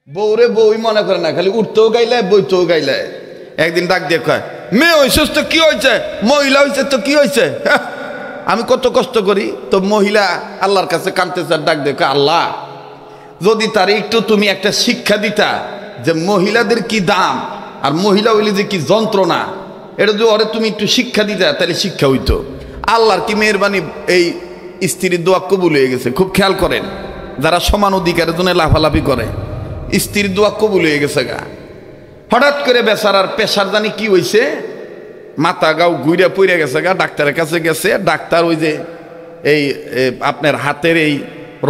বউরে বউই মনে করে না, খালি উঠতেও গাইলে বইতেও গাইলে। একদিন ডাক দিয়ে কয়, মেয়ে হয়েছিস তো কি হয়েছে, মহিলা হয়েছে তো কি হয়েছে। আমি কত কষ্ট করি, তো মহিলা আল্লাহর কাছে কাঁদতেছে, ডাক দিয়ে কয়, আল্লাহ যদি তার একটু তুমি একটা শিক্ষা দিতা যে মহিলাদের কি দাম আর মহিলা হইলে যে কি যন্ত্রণা, এটা যদি ওরে তুমি একটু শিক্ষা দিতা তাহলে শিক্ষা হইতো। আল্লাহর কি মেহেরবানি, এই স্ত্রীর দোয়া কবুল হয়ে গেছে। খুব খেয়াল করেন, যারা সমান অধিকারের জন্য লাফালাফি করে, স্ত্রীর দোয়া কবুল হয়ে গেছে গা। হঠাৎ করে বেচারার পেশার জানি কি হয়েছে, মাথা গাও ঘুরে পড়ে গেছে গা। ডাক্তারের কাছে গেছে, ডাক্তার ওই যে এই আপনার হাতের এই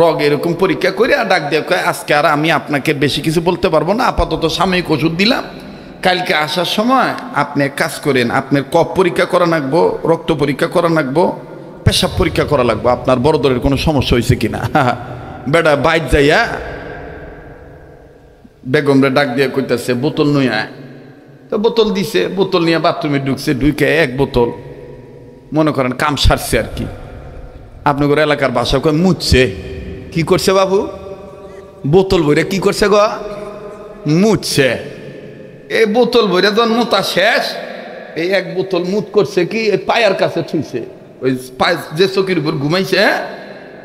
রগ এরকম পরীক্ষা করে ডাক দিয়ে কয়, আজকে আর আমি আপনাকে বেশি কিছু বলতে পারবো না, আপাতত সাময়িক ওষুধ দিলাম, কালকে আসার সময় আপনি কাজ করেন, আপনার কফ পরীক্ষা করা লাগবো, রক্ত পরীক্ষা করা লাগবো, পেশাব পরীক্ষা করা লাগবো, আপনার বড় দরের কোনো সমস্যা হয়েছে কিনা। বেটা বাইর যাইয়া বেগমরে ডাক দিয়ে কইতেছে, বোতল নই আয়। তো বোতল দিছে, বোতল নিয়ে বাথরুমে ঢুকছে, ঢুকে এক বোতল মনে করেন কাম সারছে আর কি। আপনাদের এলাকার ভাষা কয় মুছছে। কি করছে বাবু? বোতল ভরে কি করছে গো? মুছছে। এই বোতল ভরে যখন মুতা শেষ, এই এক বোতল মুত করছে কি, এই পায়ের কাছে থুইছে। ওই যে চকির উপর ঘুমাইছে,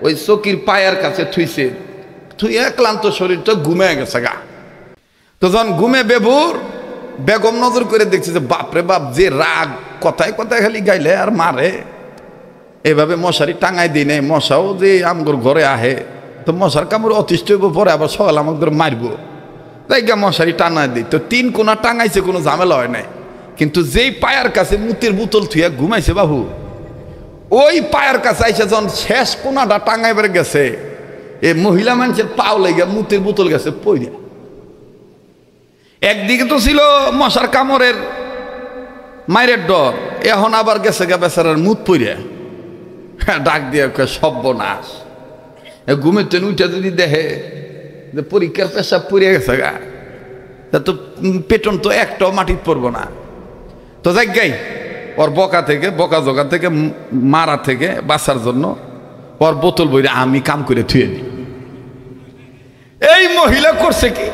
ওই চকির পায়ের কাছে থুইছে। থুইয়া ক্লান্ত শরীরটা ঘুমে গেছে গা। তো যখন ঘুমে বেবুর, বেগম নজর করে দেখছে যে বাপরে বাপ, যে রাগ, কথায় কথায় খালি গাইলে আর মারে। এভাবে মশারি টাঙাই দিই নাই, মশাও যে আমগর ঘরে আহে, তো মশার কামড় অতিষ্ঠ হইব, পরে আবার সকাল আমাদের মারবো, তাই গা মশারি টাঙাই দিই। তো 3 কোনা টাঙাইছে, কোনো ঝামেলা হয় নাই। কিন্তু যেই পায়ের কাছে মুতির বোতল থুইয়া ঘুমাইছে বাবু, ওই পায়ের কাছে আইসা যখন শেষ কোনাটা টাঙাইবার গেছে, এই মহিলা মানুষের পাও লেগে মুতির বোতল গেছে পইরা। একদিকে তো ছিল মশার কামড়ের মায়ের ডর, এখন আবার গেছে গা বেচারার মুত পইরা। ডাক দিয়ে সর্বনাশ। ঘুমেতে উঠে যদি দেখে যে পরীক্ষার পেশাব পড়ে গেছে গা, তো পেটন তো একটাও মাটির পড়বো না। তো যাই গাই ওর বকা জোকা থেকে মারা থেকে বাঁচার জন্য ওর বোতল বইরে আমি কাম করে থুয়ে দিই। এই মহিলা করছে কি,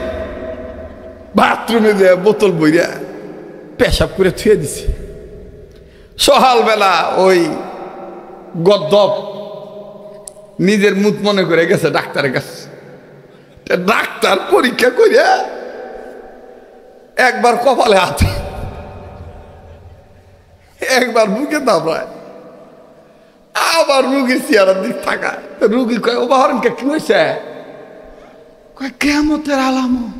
বাথরুমে যে বোতল বইরা পেশাব করে থুয়ে দিছে। সকালবেলা ওই গদ্দপ নিজের মুখ মনে করে গেছে ডাক্তারের কাছে। ডাক্তার পরীক্ষা করে একবার কপালে হাত, একবার বুকে দাবড়ায়, আবার রুগীর চেয়ারের দিক থাকা। রুগী কয়, উদাহরণকে কি হয়েছে? কয় কিয়ামতের আলামত।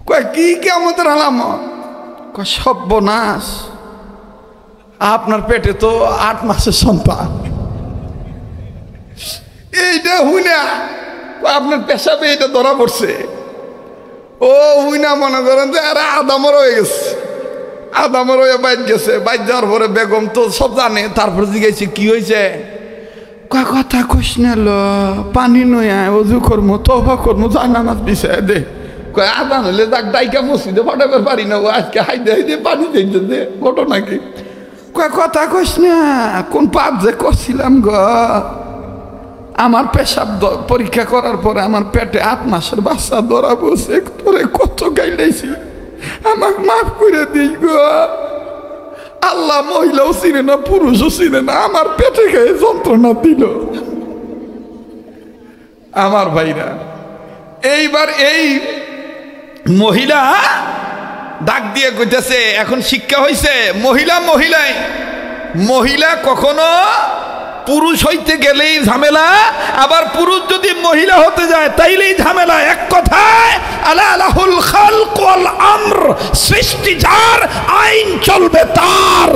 কয় কি কিয়ামতের আলামত? কয় সর্বনাশ, আপনার পেটে তো 8 মাসের সন্তান। এইটা হুইনা আপনার পেশাবে এটা ধরা পড়ছে। ও হুইনা মনে করেন যে আরে আদামর হয়ে গেছে, আদামর হয়ে বাইর গেছে। বাইর যাওয়ার পরে বেগম তো সব জানে। তারপরে জিজ্ঞাসা কি হয়েছে? কয় কথা কইস না, পানি নয় অজু কর্ম তবা কর্ম জানানাত বিষয় দে। কয় আদান হলে যাক ডাইকা মসজিদে পাঠাবার পারি না, ও আজকে হাইদে হাইদে পানি দিতে দে। ঘটনা কি? কয় কথা কইস না, কোন পাপ যে করছিলাম গ। আমার পেশাব পরীক্ষা করার পরে আমার পেটে 8 মাসের বাচ্চা ধরা বসে, তোরে কত গাইলাইছি, আমাকে মাফ করে দিই গো। আল্লাহ মহিলাও চিনে না, পুরুষও চিনে না, আমার পেটে গায়ে যন্ত্রণা দিল। আমার ভাইরা, এইবার এই মহিলা ডাক দিয়ে কইতেছে, এখন শিক্ষা হয়েছে, মহিলা কখনো পুরুষ হইতে গেলেই ঝামেলা, আবার পুরুষ যদি মহিলা হতে যায় তাইলেই ঝামেলা। এক কথায় আলা লাহুল খালক ওয়াল আমর, সৃষ্টি যার, আইন চলবে তার।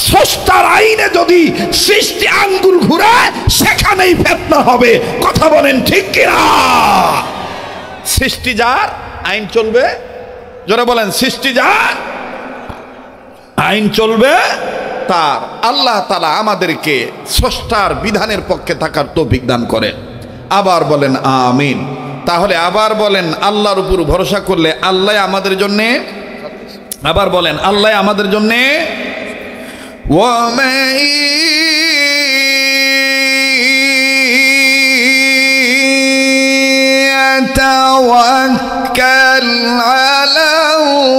স্রষ্টার আইনে যদি সৃষ্টি আঙ্গুল ঘুরায়, সেখানেই ফিতনা হবে। কথা বলেন ঠিক কিনা? সৃষ্টি যার, আইন চলবে। যারা বলেন সৃষ্টি যার, আইন চলবে তার। আল্লাহ তাআলা আমাদেরকে স্রষ্টার বিধানের পক্ষে থাকার তৌফিক দান করেন। আবার বলেন আমিন। তাহলে আবার বলেন, আল্লাহর উপর ভরসা করলে আল্লাহ আমাদের জন্য, আবার বলেন আল্লাহ আমাদের জন্য। ওয়া يتوكل على الله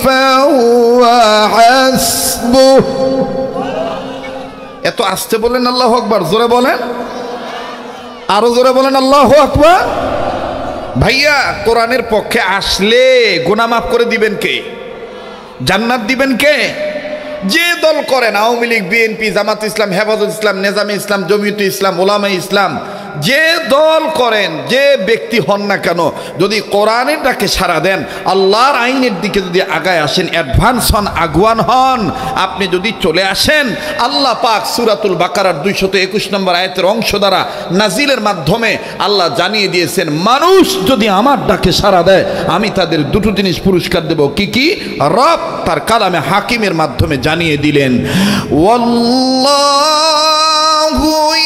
فهو حسبه এত আস্তে বলেন আল্লাহু আকবার, জোরে বলেন, আরো জোরে বলেন আল্লাহু আকবার। ভাইয়া কোরআনের পক্ষে আসলে গুনাহ মাফ করে দিবেন কে? জান্নাত দিবেন কে? যে দল করেন, আওয়ামী লীগ, বিএনপি, জামাত ইসলাম, হেফাজত ইসলাম, নেজামে ইসলাম, জমিয়তে ইসলাম, ওলামায়ে ইসলাম, যে দল করেন, যে ব্যক্তি হন না কেন, যদি কোরআনের ডাকে সাড়া দেন, আল্লাহর আইনের দিকে যদি আগায় আসেন, অ্যাডভান্স হন, আগুয়ান হন, আপনি যদি চলে আসেন, আল্লাহ পাক সূরাতুল বাকারার 221 নম্বর আয়াতের অংশ দ্বারা নাজিলের মাধ্যমে আল্লাহ জানিয়ে দিয়েছেন, মানুষ যদি আমার ডাকে সাড়া দেয় আমি তাদের দুটো জিনিস পুরস্কার দেব। কি কি? রব তার কালামে হাকিমের মাধ্যমে জানিয়ে দিলেন, ওয়াল্লাহু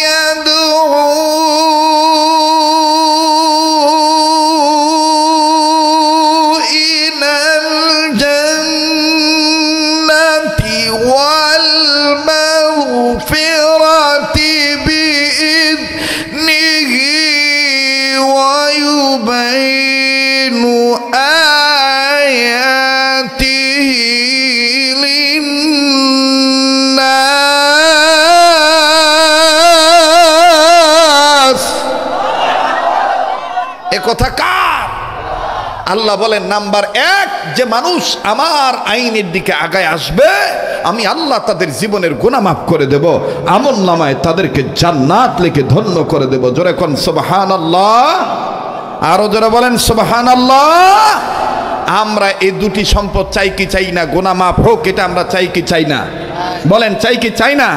ইয়াদউ ইলাল জান্নাতি ওয়াল মাগফিরাতি বিইذনিহি ওয়া ইউবাইনু আয়াতিহি লিন্নাস। এ কথা কার? আল্লাহ বলেন, নাম্বার 1, যে মানুষ আমার আইনের দিকে আগায় আসবে আমি আল্লাহ তাদের জীবনের গুনাহ মাফ করে দেব, আমলনামায় তাদেরকে জান্নাত লিখে ধন্য করে দেব। জোরে কোন সুবহানাল্লাহ, আরো জোরে বলেন সুবহানাল্লাহ। আমরা এই দুটি সম্পদ চাই কি চাই না? গুনাহ মাফ হোক, এটা আমরা চাই কি চাই না? বলেন চাই কি চাই না?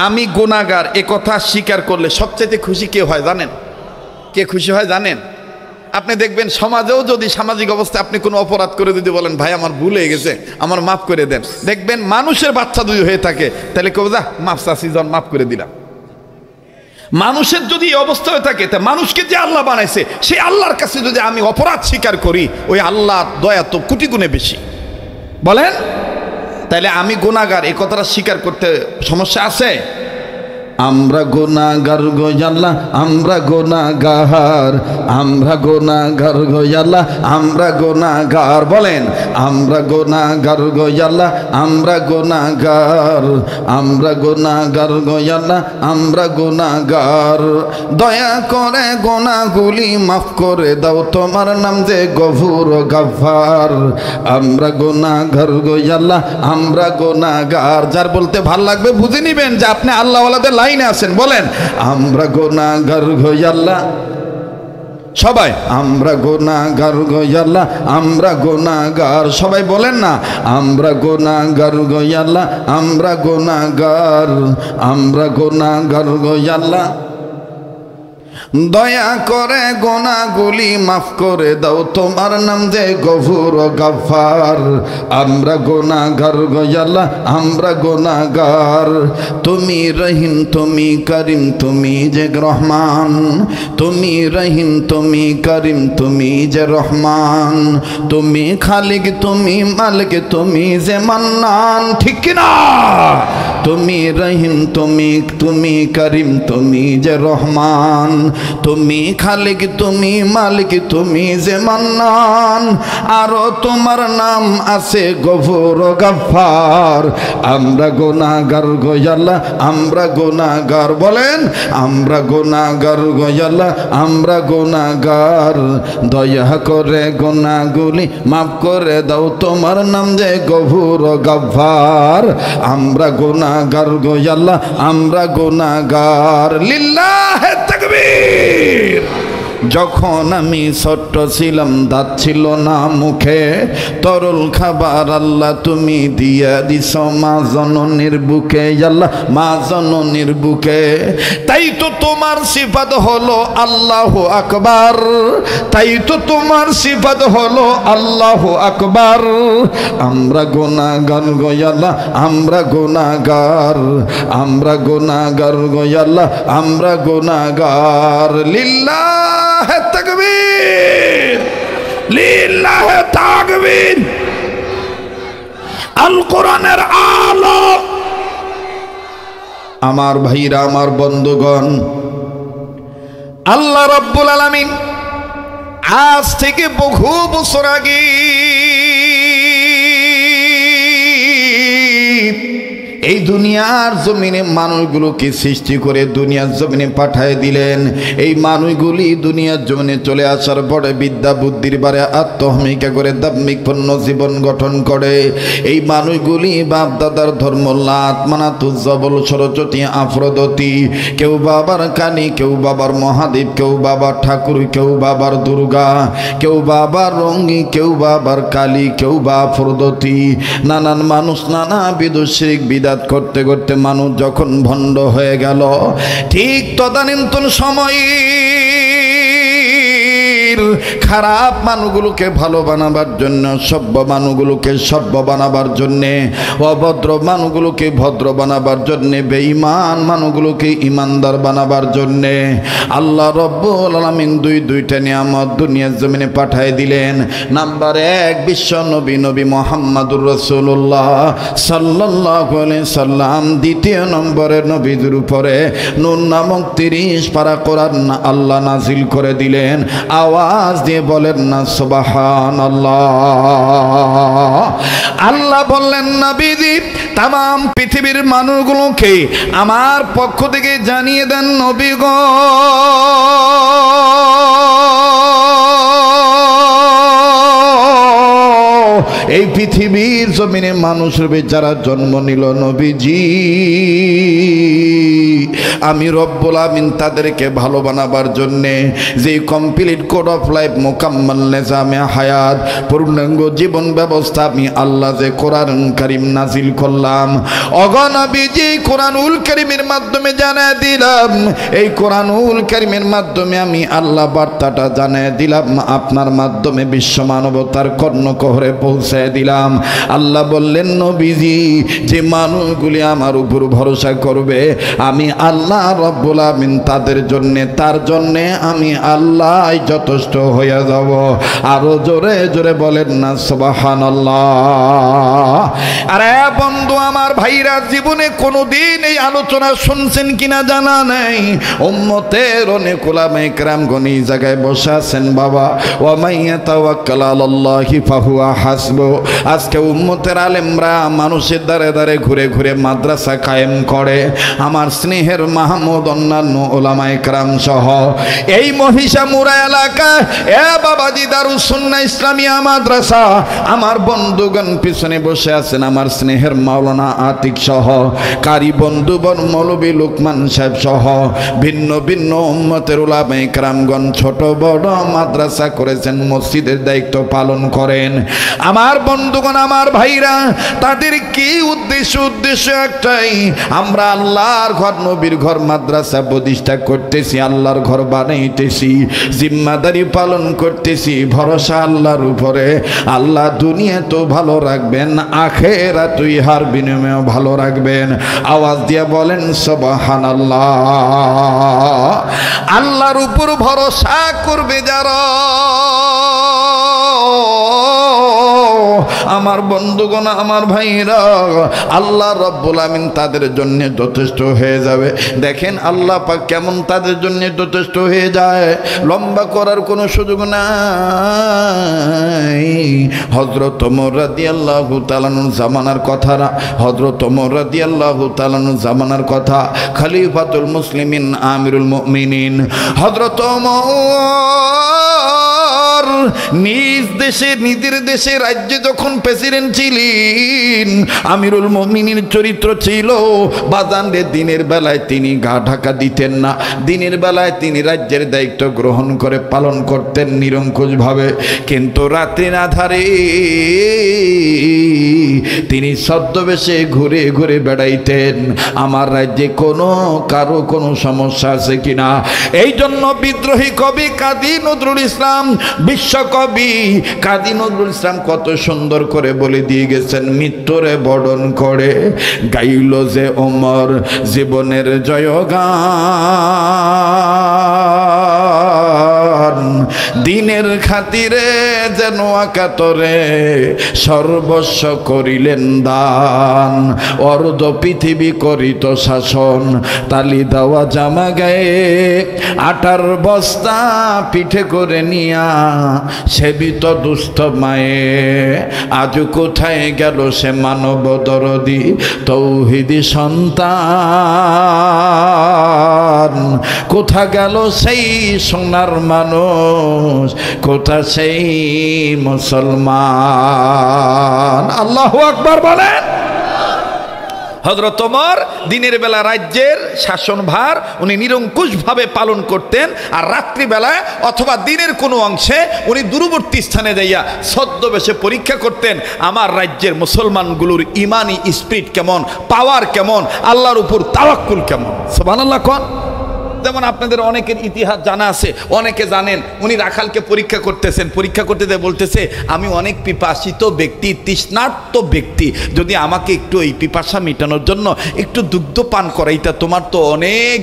আমি গুনাহগার এ কথা স্বীকার করলে সবচেয়ে খুশি কে হয় জানেন? কে খুশি হয় জানেন? আপনি দেখবেন সমাজেও যদি সামাজিক অবস্থায় আপনি কোনো অপরাধ করে যদি বলেন, ভাই আমার ভুল হয়ে গেছে, আমার মাফ করে দেন, দেখবেন মানুষের বাচ্চা যদি হয়ে থাকে তাহলে কেউ যা মাফ চাষি জন মাফ করে দিলাম। মানুষের যদি এই অবস্থা হয়ে থাকে, তা মানুষকে যে আল্লাহ বানাইছে সেই আল্লাহর কাছে যদি আমি অপরাধ স্বীকার করি, ওই আল্লাহর দয়া তো কোটি গুণে বেশি। বলেন, তাহলে আমি গুনাহগার এই কথাটা স্বীকার করতে সমস্যা আছে? আমরা গুনাহগার গো আল্লাহ, আমরা গুনাহগার, আমরা গুনাহগার গো আল্লাহ, আমরা গুনাহগার। বলেন, আমরা গুনাহগার গো আল্লাহ, আমরা গুনাহগার, আমরা গুনাহগার গো আল্লাহ, আমরা গুনাহগার। দয়া করে গুনাহগুলি মাফ করে দাও, তোমার নাম যে গফুর গাফফার। আমরা গুনাহগার গো আল্লাহ, আমরা গুনাহগার। যার বলতে ভাল লাগবে বুঝে নিবেন যে আপনি আল্লাহওয়ালাদের লাইনে আছেন। বলেন, আমরা গুনাহগার গো আল্লাহ, সবাই আমরা গুনাহগার গো আল্লাহ, আমরা গুনাহগার। সবাই বলেন না, আমরা গুনাহগার গো আল্লাহ, আমরা গুনাহগার, আমরা গুনাহগার গো আল্লাহ। দয়া করে গুনাহগুলি মাফ করে দাও, তোমার নাম যে গফুর গাফফার। আমরা গুনাহগার গো আল্লাহ, আমরা গুনাহগার। তুমি রহিম, তুমি করিম, তুমি যে রহমান। তুমি রহিম, তুমি করিম, তুমি যে রহমান। তুমি খালিক, তুমি মালিক, তুমি যে মান্নান। ঠিক কি না? তুমি রহিম, তুমি করিম, তুমি যে রহমান। তুমি খালিক, তুমি মালিক, তুমি যে মান্নান। আরো তোমার নাম আছে গফুর গাফফার। আমরা গুনাহগার গো আল্লাহ, আমরা গুনাহগার। বলেন, আমরা গুনাহগার গো আল্লাহ, আমরা গুনাহগার। দয়া করে গুনাহগুলি মাফ করে দাও, তোমার নাম যে গফুর গাফফার। আমরা গুনাহগার গো আল্লাহ, আমরা গুনাহগার। লিল্লাহে তাকবীর। যখন আমি ছোট্ট ছিলাম, দাঁত ছিল না মুখে, তরল খাবার আল্লাহ তুমি দিয়া দিছ মা জননীর বুকে। আল্লাহ মা জননীর বুকে। তাই তো তোমার সিফাত হলো আল্লাহু আকবার, তাই তো তোমার সিফাত হলো আল্লাহু আকবার। আমরা গুনাহগার গো আল্লাহ, আমরা গুনাহগার, আমরা গুনাহগার গো আল্লাহ, আমরা গুনাহগার। লিল্লাহে তাকবীর, লিল্লাহে তাকবীর। আল কোরআনের আলো। আমার ভাইরা, আমার বন্ধুগণ, আল্লাহ রাব্বুল আলামিন আজ থেকে বহু বছর আগে এই দুনিয়ার জমিনে মানুষগুলোকে সৃষ্টি করে দুনিয়ার জমিনে পাঠিয়ে দিলেন। এই মানুষগুলি দুনিয়ার জমিনে চলে আসার পরে বিদ্যা বুদ্ধির বারে আত্মহমিকা করে দাম্ভিকপূর্ণ জীবন গঠন করে। এই মানুষগুলি বাপ দাদার ধর্ম লাত মানাতুজ জবল সরস্বতী আফ্রোদতী, কেউ বাবার কালী, কেউ বাবার মহাদেব, কেউ বাবার ঠাকুর, কেউ বাবার দুর্গা, কেউ বাবার রঙ্গি, কেউ বাবার কালী, কেউ বা আফ্রোদতী। নানান মানুষ নানাবিধ শিরক বিদআত করতে করতে মানুষ যখন ভণ্ড হয়ে গেল, ঠিক তদানীন্তন সময়ে খারাপ মানুষগুলোকে ভালো বানাবার জন্য, সভ্য মানুষগুলোকে সভ্য বানাবার জন্যে, অভদ্র মানুষগুলোকে ভদ্র বানাবার জন্যে, বেঈমান মানুষগুলোকে ইমানদার বানাবার জন্যে আল্লাহ রাব্বুল আলামিন দুইটা নিয়ামত দুনিয়ার জমিনে পাঠিয়ে দিলেন। নাম্বার 1 বিশ্ব নবী নবী মুহাম্মদুর রাসূলুল্লাহ সাল্লাল্লাহু আলাইহি সাল্লাম। দ্বিতীয় নম্বরে নবীদের উপরে নূর নামক 30 পারা কোরআন আল্লাহ নাজিল করে দিলেন। আওয়াজ দিয়ে বলেন না সুবহানাল্লাহ। আল্লাহ বললেন, নবীজি তাম পৃথিবীর মানুষগুলোকে আমার পক্ষ থেকে জানিয়ে দেন, নবী গো এই পৃথিবীর জমিনে মানুষের যারা জন্ম নিল নবীজি, আমি রব্বুল আমিন তাদেরকে ভালো বানাবার জন্যে যে কমপ্লিট কোড অফ লাইফ মোকাম্মল নিজামে হায়াত পূর্ণাঙ্গ জীবন ব্যবস্থা আমি আল্লাহ যে কোরআন কারীম নাজিল করলাম, ওগো নবীজি কোরআনুল কারীমের মাধ্যমে জানায় দিলাম, এই কোরআনুল কারীমের মাধ্যমে আমি আল্লাহ বার্তাটা জানায় দিলাম, আপনার মাধ্যমে বিশ্ব মানবতার কর্ণকহরে পৌঁছায় দিলাম। আল্লাহ বললেন, নবীজি যে মানুষগুলি আমার উপর ভরসা করবে আমি আল্লাহ রব্বুল আমিন তাদের জন্যে, তার জন্যে আমি আল্লাহ যথেষ্ট হয়ে যাব। আরো জোরে জোরে বলেন না সুবহানাল্লাহ। আরে বন্ধু আমার ভাইরা, জীবনে কোনোদিন এই আলোচনা শুনছেন কিনা জানা নেই। উম্মতের অনেক উলামায়ে কেরামগণ এই জায়গায় বসে আছেন বাবা। ওয়া মাইয়া তাওয়াক্কাল আলাল্লাহি ফাহুয়া হাসবু। আজকে উম্মতের আলেমরা মানুষের দ্বারে দ্বারে ঘুরে ঘুরে মাদ্রাসা কায়েম করে। আমার স্নেহের মাহমুদ অন্যান্য ওলামায়ে কেরাম সহ এই মহিষামুড়া এলাকা এ বাবাজি দারুস সুন্নাহ ইসলামিয়া মাদ্রাসা, আমার বন্ধুগণ পিছনে বসে আছেন, আমার স্নেহের মাওলানা আতিক সহ, কারি বন্ধুবর মৌলবী লুকমান সাহেব সহ ভিন্ন ভিন্ন উম্মতের উলামায়ে কেরামগণ ছোট বড় মাদ্রাসা করেছেন, মসজিদের দায়িত্ব পালন করেন। আমার বন্ধুগণ আমার ভাইরা, তাদের কি উদ্দেশ্য? উদ্দেশ্য একটাই, আমরা আল্লাহর ঘর নবীর ঘর মাদ্রাসা প্রতিষ্ঠা করতেছি, আল্লাহর ঘর বানাইতেছি, জিম্মাদারি পালন করতেছি, ভরসা আল্লাহর উপরে। আল্লাহ দুনিয়া তো ভালো রাখবেন, আখিরাত ইহার বিনিময়ে ভালো রাখবেন। আওয়াজ দিয়ে বলেন সুবহানাল্লাহ। আল্লাহর উপর ভরসা করবে যারা, আমার বন্ধুগণ আমার ভাইরা, আল্লাহ রব্বুল আমিন তাদের জন্য যথেষ্ট হয়ে যাবে। দেখেন আল্লাহ পাক কেমন তাদের জন্য যথেষ্ট হয়ে যায়, লম্বা করার কোনো সুযোগ নাই। হযরত ওমর রাদিয়াল্লাহু তাআলা জামানার কথা, হযরত ওমর রাদিয়াল্লাহু তাআলা জামানার কথা, খলিফাতুল মুসলিমিন আমিরুল মুমিনিন হযরত ওমর নিজ দেশে নিজের দেশে রাজ্যে যখন প্রেসিডেন্ট ছিলেন, আমিরুল মুমিনিন চরিত্র ছিল বাজানরে দিনের বেলায় তিনি গা ঢাকা দিতেন না, দিনের বেলায় তিনি রাজ্যের দায়িত্ব গ্রহণ করে পালন করতেন নিরঙ্কুশভাবে, কিন্তু রাত্রি আধারে তিনি ছদ্মবেশে ঘুরে ঘুরে বেড়াইতেন, আমার রাজ্যে কারো কোনো সমস্যা আছে কিনা। এই জন্য বিদ্রোহী কবি কাজী নজরুল ইসলাম, বিশ্বকবি কাজী নজরুল ইসলাম কত সুন্দর করে বলে দিয়ে গেছেন, মৃত্যুরে বরণ করে গাইল যে ওমর জীবনের জয়গান, দিনের খাতিরে যেন আকাতরে সর্বস্ব করিলেন দান, অর্ধ পৃথিবী করিত শাসন, তালি দেওয়া জামা গায়ে আটার বস্তা পিঠে করে নিয়া সেবিত দুস্থ মায়ে। আজ কোথায় গেল সে মানব দরদি তৌহিদি সন্তান, কোথা গেল সেই সোনার মানুষ, কোথা সেই মুসলমান। আল্লাহু আকবার বলেন। হযরত ওমর দিনের বেলা রাজ্যের শাসনভার উনি নিরঙ্কুশভাবে পালন করতেন, আর রাত্রিবেলায় অথবা দিনের কোনো অংশে উনি দূরবর্তী স্থানে যাইয়া ছদ্মবেশে পরীক্ষা করতেন আমার রাজ্যের মুসলমানগুলোর ইমানি স্পিরিট কেমন, পাওয়ার কেমন, আল্লাহর উপর তাওয়াক্কুল কেমন। সুবহানাল্লাহ কোন। যেমন আপনাদের অনেকের ইতিহাস জানা আছে, অনেকে জানেন উনি রাখালকে পরীক্ষা করতেছেন, পরীক্ষা করতে দিয়ে বলতেছে আমি অনেক পিপাসিত ব্যক্তি, তৃষ্ণার্ত ব্যক্তি, যদি আমাকে একটু এই পিপাসা মেটানোর জন্য একটু দুগ্ধ পান করাইতা, তোমার তো অনেক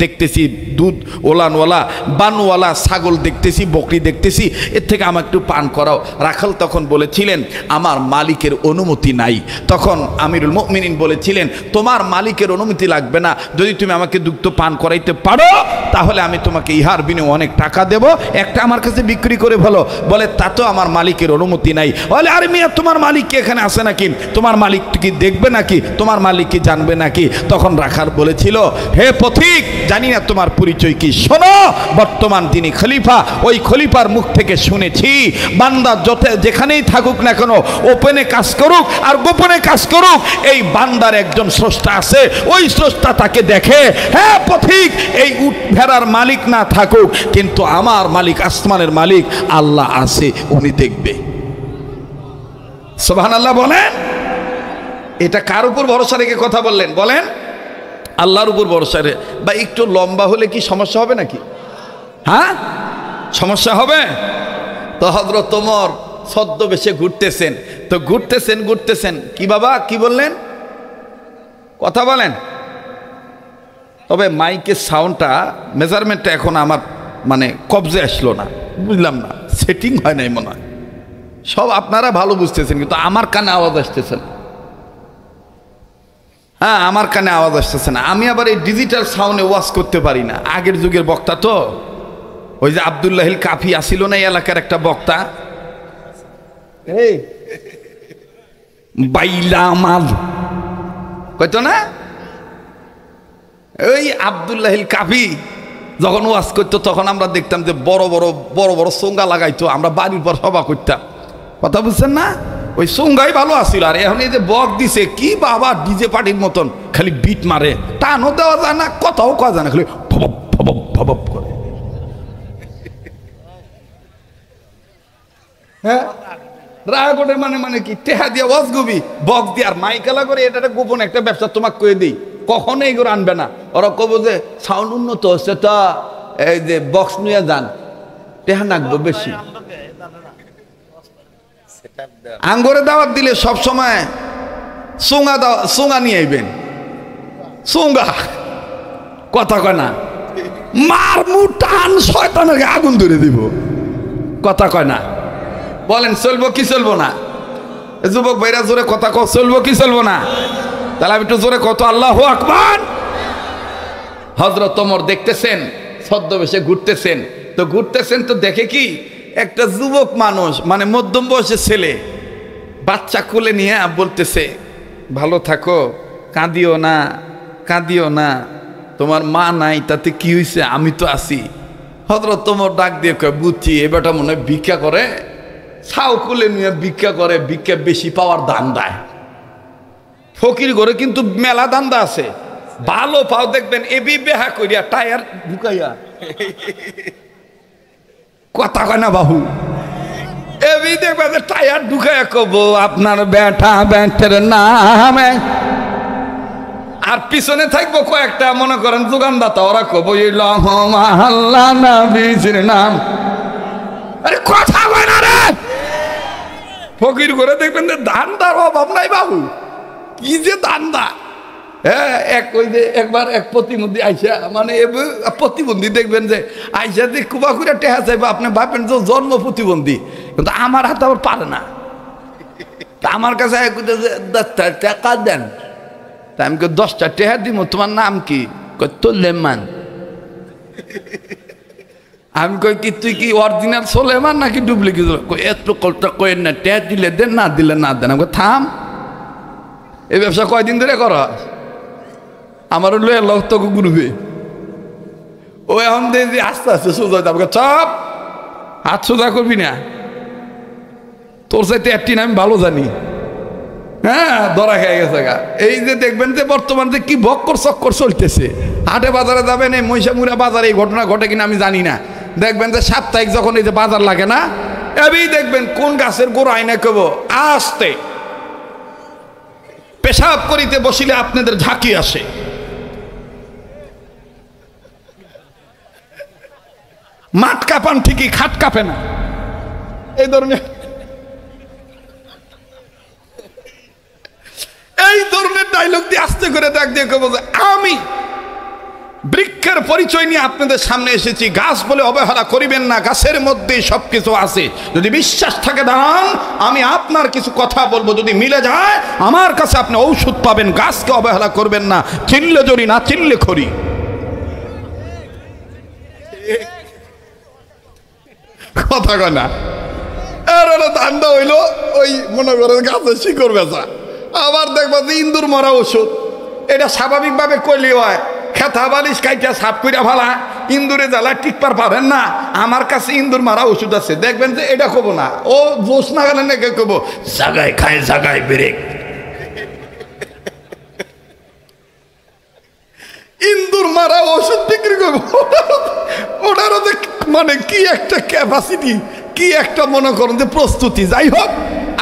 দেখতেছি দুধ ওলানওয়ালা বানওয়ালা ছাগল দেখতেছি, বকরি দেখতেছি, এর থেকে আমার একটু পান করাও। রাখাল তখন বলেছিলেন আমার মালিকের অনুমতি নাই। তখন আমিরুল মুমিনিন বলেছিলেন তোমার মালিকের অনুমতি লাগবে না, যদি তুমি আমাকে দুগ্ধ পান করাইতে পারো তাহলে আমি তোমাকে ইহার বিনিময়ে অনেক টাকা দেব, একটা আমার কাছে বিক্রি করে ভালো। বলে তা তো আমার মালিকের অনুমতি নাই। বলে আরে মিয়া তোমার মালিক কি এখানে আসে নাকি, তোমার মালিক কি দেখবে নাকি, তোমার মালিক কি জানবে নাকি? তখন রাখাল বলেছিল হে পথিক, জানি না তোমার পরিচয় কি, শোনো বর্তমান যিনি খলিফা, ওই খলিফার মুখ থেকে শুনেছি বান্দা যেখানেই থাকুক না কেন, ওপেনে কাজ করুক আর গোপনে কাজ করুক, এই বান্দার একজন স্রষ্টা আছে, ওই স্রষ্টা তাকে দেখে। হ্যাঁ পথিক, এই উট ভেড়ার মালিক না থাকুক, কিন্তু আমার মালিক আসমানের মালিক আল্লাহ আছে, উনি দেখবে। সুবহানাল্লাহ বলেন। এটা কার উপর ভরসা রেখে কথা বললেন বলেন? আল্লাহর উপর ভরসা রে। বা একটু লম্বা হলে কি সমস্যা হবে নাকি? হ্যাঁ সমস্যা হবে তো। হযরত ওমর ছদ্মবেশে ঘুরতেছেন, তো ঘুরতেছেন কি বাবা কি বললেন কথা বলেন। তবে মাইকের সাউন্ডটা মেজারমেন্টটা এখন আমার মানে কবজে আসলো না, বুঝলাম না, সেটিং হয় নাই মনে হয়। সব আপনারা ভালো বুঝতেছেন, কিন্তু আমার কানে আওয়াজ আসতেছে না। হ্যাঁ আমার কানে আওয়াজ আসতেছে না। আমি আবার এই ডিজিটাল সাউন্ডে ওয়াজ করতে পারি না। আগের যুগের বক্তা তো, ওই যে আব্দুল্লাহিল কাফি আসিল না এই এলাকার একটা বক্তা, এই বাইলামাল কইতো না, ওই আব্দুল্লাহিল কাফি যখন ওয়াজ করতো তখন আমরা দেখতাম যে বড় বড় চোঙ্গা লাগাইতো, আমরা বাড়ির পর সভা করতাম। কথা বুঝছেন না? ওই সঙ্গাই ভালো আসছিল। আর এখন এই যে বক দিছে কি বাবা, ডিজে পার্টির মতন খালি বিট মারে, টানও দেওয়া যায় না, কথাও কওয়া যায় না, খালি ফবব ফবব ফবব করে। হ্যাঁ রাগোটে মানে কি টেহা দিয়া ওয়াজগুবি বক দিয়ে আর মাইকালা করে, এটা একটা গোপন একটা ব্যবসা তোমাকে কয়ে দিই, কখনো এইগুলো আনবে না। ওরা কব যে সাউন্ড উন্নত হচ্ছে তা এই যে বক্স নিয়ে যান, টেহা নাকবো বেশি। আঙ্গরে দাওয়াত দিলে সব সময় সোঙ্গা নিয়ে আইবেন, সোঙ্গা কথা কয় না, মার টান শয়তানের আগুন ধরে দিব, কথা কয় না। বলেন চলবো কি চলবো না? যুবক ভাইরা জোরে কথা কও, চলবো কি চলবো না? তাহলে আমি একটু জোরে কত আল্লাহু আকবার। হযরত ওমর দেখতেছেন ছদ্মবেশে ঘুরতেছেন, তো দেখে কি একটা যুবক মানুষ মানে মধ্যম বয়সের ছেলে বাচ্চা কোলে নিয়ে বলতেছে ভালো থাকো, কাঁদিও না, তোমার মা নাই তাতে কি হয়েছে, আমি তো আছি। হযরত ওমর ডাক দিয়ে কয় বুঝছি এবারটা মনে হয় ভিক্ষা করে, ছাও কোলে নিয়ে ভিক্ষা করে, ভিক্ষা বেশি পাওয়ার দান দেয়। ফকির ঘরে কিন্তু মেলা দান্দা আছে, ভালো পাও দেখবেন এবি বেহা করিয়া টায়ার ঢুকাইয়া, কথা কয় না বাহু, এবি দেখবে যে টায়ার ঢুকাইয়া কব আপনার ব্যাটা ব্যাটের নামে, আর পিছনে থাকবো কয়েকটা মনে করেন যোগানদাতা, ওরা কব আল্লাহ নবীর নাম। আরে কথা কয় না রে। ফকির ঘরে দেখবেন যে ধান্দার অভাব নাই বাবু, কি যে ধান্দা, হ্যাঁ, ওই যে একবার এক প্রতিবন্ধী আইসা, মানে প্রতিবন্ধী দেখবেন যে আইসা যে কুবা করে টেহা চাইবে, আপনি ভাববেন যে জন্ম প্রতিবন্ধী, কিন্তু আমার হাতে আবার পারে না। তা আমার কাছে টাকা দেন, তা আমি 10টা টেহা দিব, তোমার নাম কি? তোলেমান। আমি কই কি তুই কি অরিজিনাল সোলেমান নাকি ডুপ্লিকেট? এত কলটা কয়েন না, টেহা দিলে দেন, না দিলে না দেন। আমি থাম, এই ব্যবসা কয়দিন ধরে করা? আমার লয়ে লক্ত গ্রুপে ও এখন দেখি আস্তে আস্তে সোজা যাবে। চাপ, হাত সোজা করবি না, তোর সাথে একটি আমি ভালো জানি। হ্যাঁ, ধরা খেয়ে গেছে গা। এই যে দেখবেন যে বর্তমান যে কি বক্কর চক্কর চলতেছে, হাটে বাজারে যাবেন, এই মহিষামুড়া বাজারে এই ঘটনা ঘটে কিনা আমি জানি না। দেখবেন যে সাপ্তাহিক যখন এই যে বাজার লাগে না, এই দেখবেন কোন গাছের গোড়ায় না কেব আসতে পেশাব করিতে বসিলে আপনাদের ঝাঁকি আসে। মাঠ কাঁপান ঠিকই, খাট কাঁপে না। এই ধরনের ডায়লগ দিয়ে আস্তে করে ডাক দিয়ে কেবল আমি বৃক্ষের পরিচয় নিয়ে আপনাদের সামনে এসেছি। গাছ বলে অবহেলা করিবেন না, গাছের মধ্যে সবকিছু আছে। যদি বিশ্বাস থাকে দাঁড়ান, আমি আপনার কিছু কথা বলবো, যদি মিলে যায় আমার কাছে আপনি ঔষধ পাবেন। গাছকে অবহেলা করবেন না, চিনলে জড়ি না চিনলে খড়ি। কথা কয় না, আর ওরা ধান্দা হইলো ওই মনে করেন গাছের শিকড় বেচা। আবার দেখবা যে ইন্দুর মরা ওষুধ, এটা স্বাভাবিকভাবে করলে হয়। খেতা বালিশ কাইটা সাফ কইরা ভালা, ইন্দুরে জ্বালা টিকপার পারেন না, আমার কাছে ইন্দুর মারা ওষুধ আছে। দেখবেন যে এটা কব না, ও জোশ না গেলে নাকি কব জাগায় খায় জাগায় ব্রেক। ইন্দুর মারা ওষুধ বিক্রি করবো, ওটারও যে মানে কি একটা ক্যাপাসিটি, কি একটা মনে করেন যে প্রস্তুতি। যাই হোক,